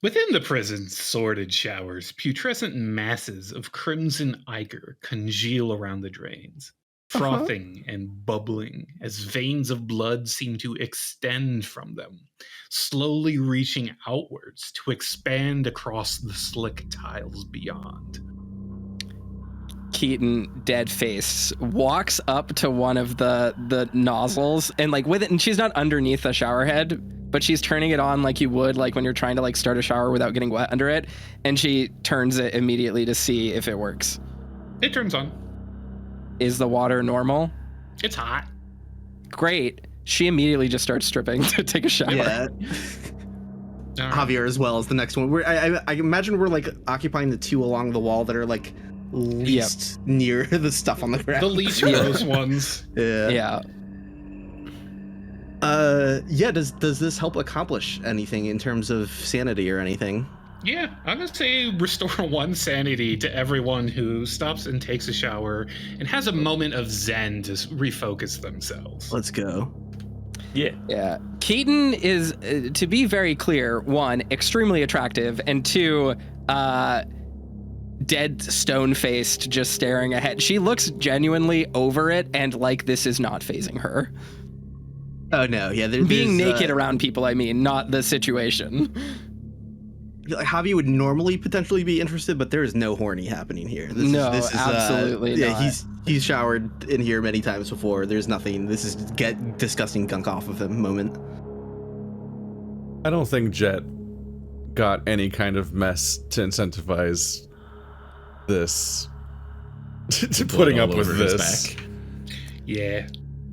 Within the prison's sordid showers, putrescent masses of crimson ichor congeal around the drains, frothing and bubbling as veins of blood seem to extend from them, slowly reaching outwards to expand across the slick tiles beyond. Keaton, dead face, walks up to one of the nozzles and like with it, and she's not underneath the shower head, but she's turning it on like you would like when you're trying to like start a shower without getting wet under it, and she turns it immediately to see if it works. It turns on. Is the water normal? It's hot. Great. She immediately just starts stripping to take a shower. Yeah. All right. Javier as well as the next one. I imagine we're like occupying the two along the wall that are like least near the stuff on the ground. The least gross ones. Yeah. Yeah. Yeah. Does this help accomplish anything in terms of sanity or anything? Yeah, I'm gonna say restore 1 sanity to everyone who stops and takes a shower and has a moment of zen to refocus themselves. Let's go. Yeah. Keaton is, to be very clear, 1, extremely attractive, and 2, dead stone-faced, just staring ahead. She looks genuinely over it and like this is not phasing her. Oh no, yeah. Being naked around people, I mean, not the situation. Javi would normally potentially be interested, but there is no horny happening here. No, absolutely yeah, not. he's showered in here many times before. There's nothing. This is get disgusting gunk off of him moment. I don't think Jet got any kind of mess to incentivize this. to putting up with this. Yeah.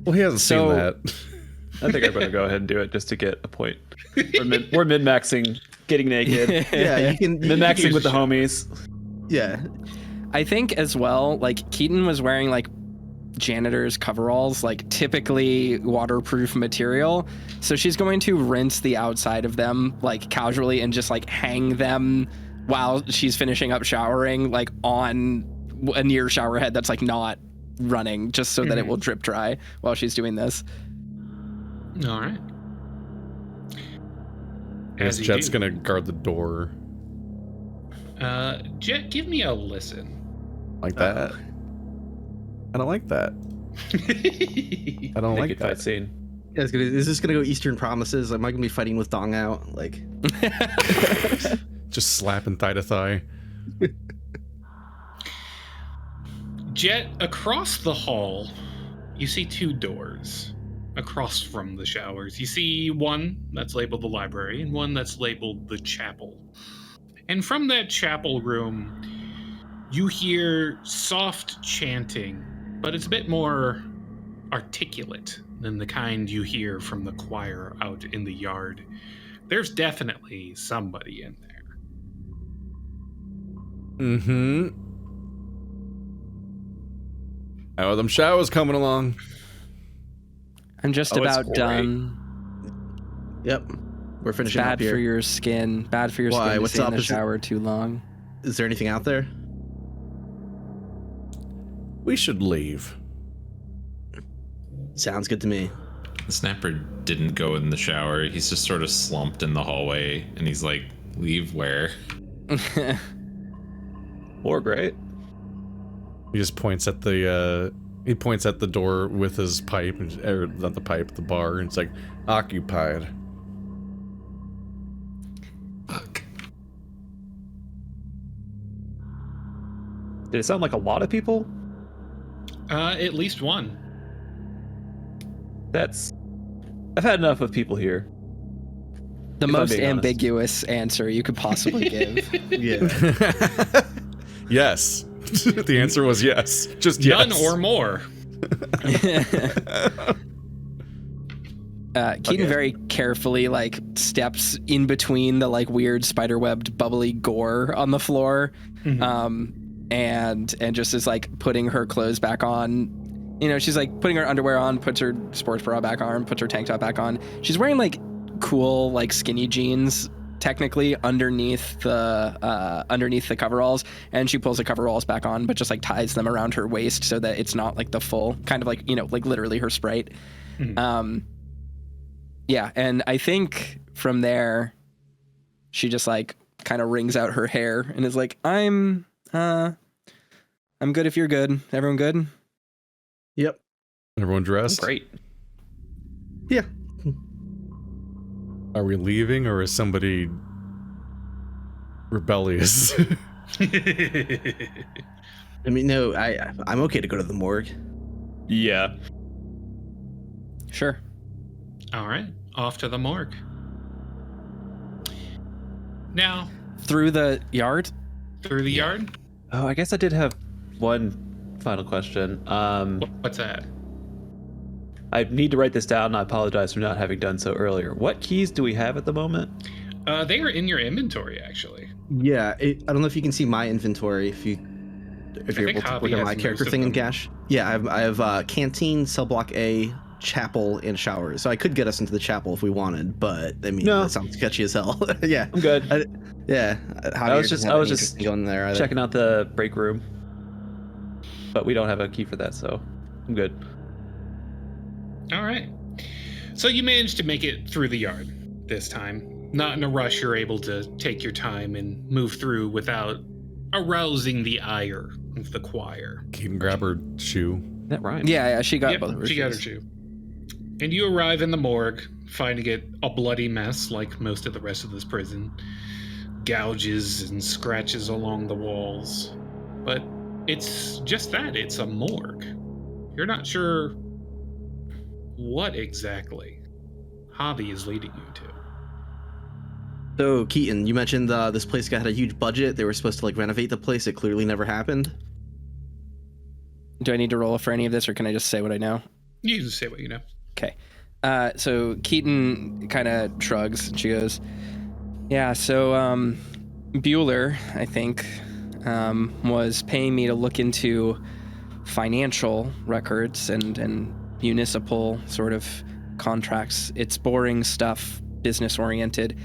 Well, he hasn't seen that. I think I better go ahead and do it just to get a point. We're min-maxing, getting naked. Yeah, you can Min-maxing with the homies. Yeah. I think as well, like Keaton was wearing like janitor's coveralls, like typically waterproof material. So she's going to rinse the outside of them like casually and just like hang them while she's finishing up showering, like on a near shower head that's like not running, just so that it will drip dry while she's doing this. All right. As Jet's gonna guard the door. Jet, give me a listen. Like that. I don't like that. I don't like that scene. Yeah, is this gonna go Eastern Promises? Am I gonna be fighting with Dong out? Like, just slapping thigh to thigh. Jet, across the hall, you see two doors across from the showers. You see one that's labeled the library and one that's labeled the chapel. And from that chapel room, you hear soft chanting, but it's a bit more articulate than the kind you hear from the choir out in the yard. There's definitely somebody in there. Mm-hmm. How are them showers coming along? I'm just about done. Yep. We're finishing Bad up here. for your skin. Bad for your skin to What's stay in up? the shower too long. Is there anything out there? We should leave. Sounds good to me. The Snapper didn't go in the shower. He's just sort of slumped in the hallway, and he's like, leave where? Morgue, right? He just points at the door with his pipe, or not the pipe, the bar, and it's like, occupied. Fuck. Did it sound like a lot of people? At least one. I've had enough of people here. The If I'm most being honest. ambiguous answer you could possibly give. Yeah. Yes. The answer was yes. Just yes. None or more. Keaton very carefully like steps in between the like weird spiderwebbed bubbly gore on the floor, and just is like putting her clothes back on. You know, she's like putting her underwear on, puts her sports bra back on, puts her tank top back on. She's wearing like cool like skinny jeans technically underneath the coveralls, and she pulls the coveralls back on, but just like ties them around her waist so that it's not like the full kind of like, you know, like literally her Sprite. Yeah, and I think from there she just like kind of wrings out her hair and is like, I'm good if you're good. Everyone good? Yep. Everyone dressed? Great. Yeah. Are we leaving, or is somebody rebellious? I mean, no, I'm okay to go to the morgue. Yeah. Sure. All right, off to the morgue. Now, Through the yard? through the yard. Oh, I guess I did have one final question. What's that? I need to write this down. I apologize for not having done so earlier. What keys do we have at the moment? They are in your inventory, actually. Yeah, I don't know if you can see my inventory if you're think able to Javi look at has my character most of thing in them. Gash. Yeah, I have canteen, cell block A, chapel, and shower. So I could get us into the chapel if we wanted, but I mean, No. that sounds sketchy as hell. Yeah, I'm good. I was just going there either. Checking out the break room. But we don't have a key for that, so I'm good. All right. So you managed to make it through the yard this time. Not in a rush, you're able to take your time and move through without arousing the ire of the choir. Keaton grab her shoe. That rhymes. Yeah, she got Yep, both of her she got her shoes. shoe. And you arrive in the morgue, finding it a bloody mess like most of the rest of this prison. gouges and scratches along the walls. But it's just that, it's a morgue. You're not sure what exactly Hobby is leading you to. So, Keaton, you mentioned this place had a huge budget. They were supposed to like renovate the place. It clearly never happened. Do I need to roll for any of this, or can I just say what I know? You can say what you know. Okay. So Keaton kind of shrugs and she goes, yeah, so Bueller, I think, was paying me to look into financial records and municipal sort of contracts. It's boring stuff, business oriented.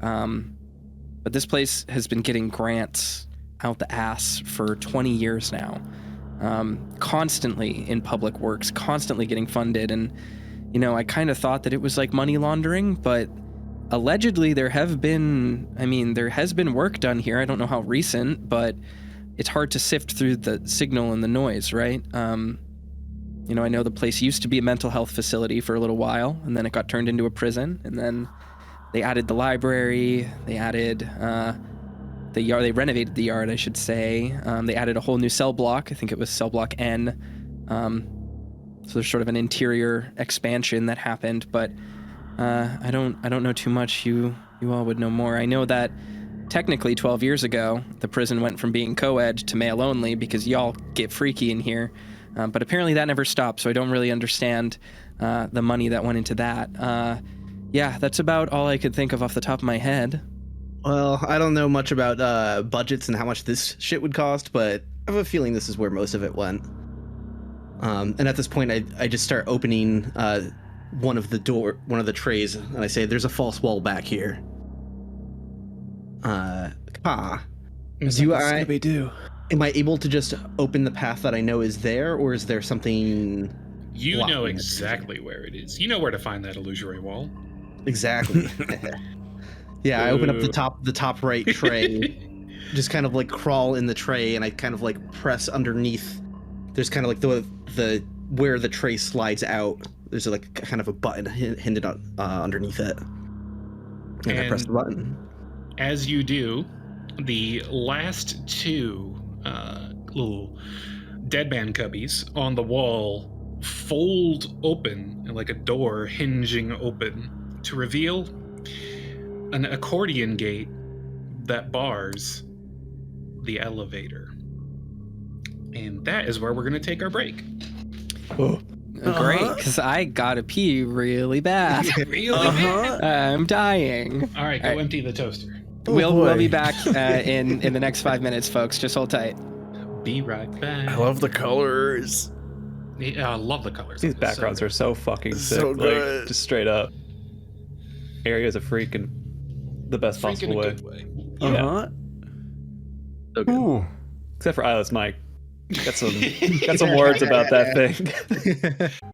But this place has been getting grants out the ass for 20 years now. Constantly in public works, constantly getting funded. And, you know, I kind of thought that it was like money laundering, but allegedly there has been work done here. I don't know how recent, but it's hard to sift through the signal and the noise, right? You know, I know the place used to be a mental health facility for a little while, and then it got turned into a prison, and then they added the library, they added the yard, they renovated the yard, I should say. They added a whole new cell block. I think it was cell block N. So there's sort of an interior expansion that happened, but I don't know too much. You all would know more. I know that technically 12 years ago, the prison went from being co-ed to male only because y'all get freaky in here. But apparently that never stopped, so I don't really understand the money that went into that. Yeah, that's about all I could think of off the top of my head. Well, I don't know much about budgets and how much this shit would cost, but I have a feeling this is where most of it went. And at this point, I just start opening one of the trays, and I say, "There's a false wall back here." Am I able to just open the path that I know is there, or is there something? You know blocking it? exactly where it is. You know where to find that illusory wall. Exactly. Yeah, I open up the top right tray, just kind of like crawl in the tray, and I kind of like press underneath. There's kind of like the where the tray slides out. There's like kind of a button hinted on underneath it, and I press the button. As you do, the last two little dead man cubbies on the wall fold open like a door hinging open to reveal an accordion gate that bars the elevator. And that is where we're going to take our break. Great, because I gotta pee really bad. Really bad? I'm dying. All right, go empty the toaster. We'll be back in the next 5 minutes, folks. Just hold tight. Be right back. I love the colors. Yeah, I love the colors. These backgrounds are so fucking sick. So good. Like, just straight up. Aeria's a freak in the best possible way. Good way. Yeah. So good. Ooh. Except for Eyeless Mike. Got some words about that thing.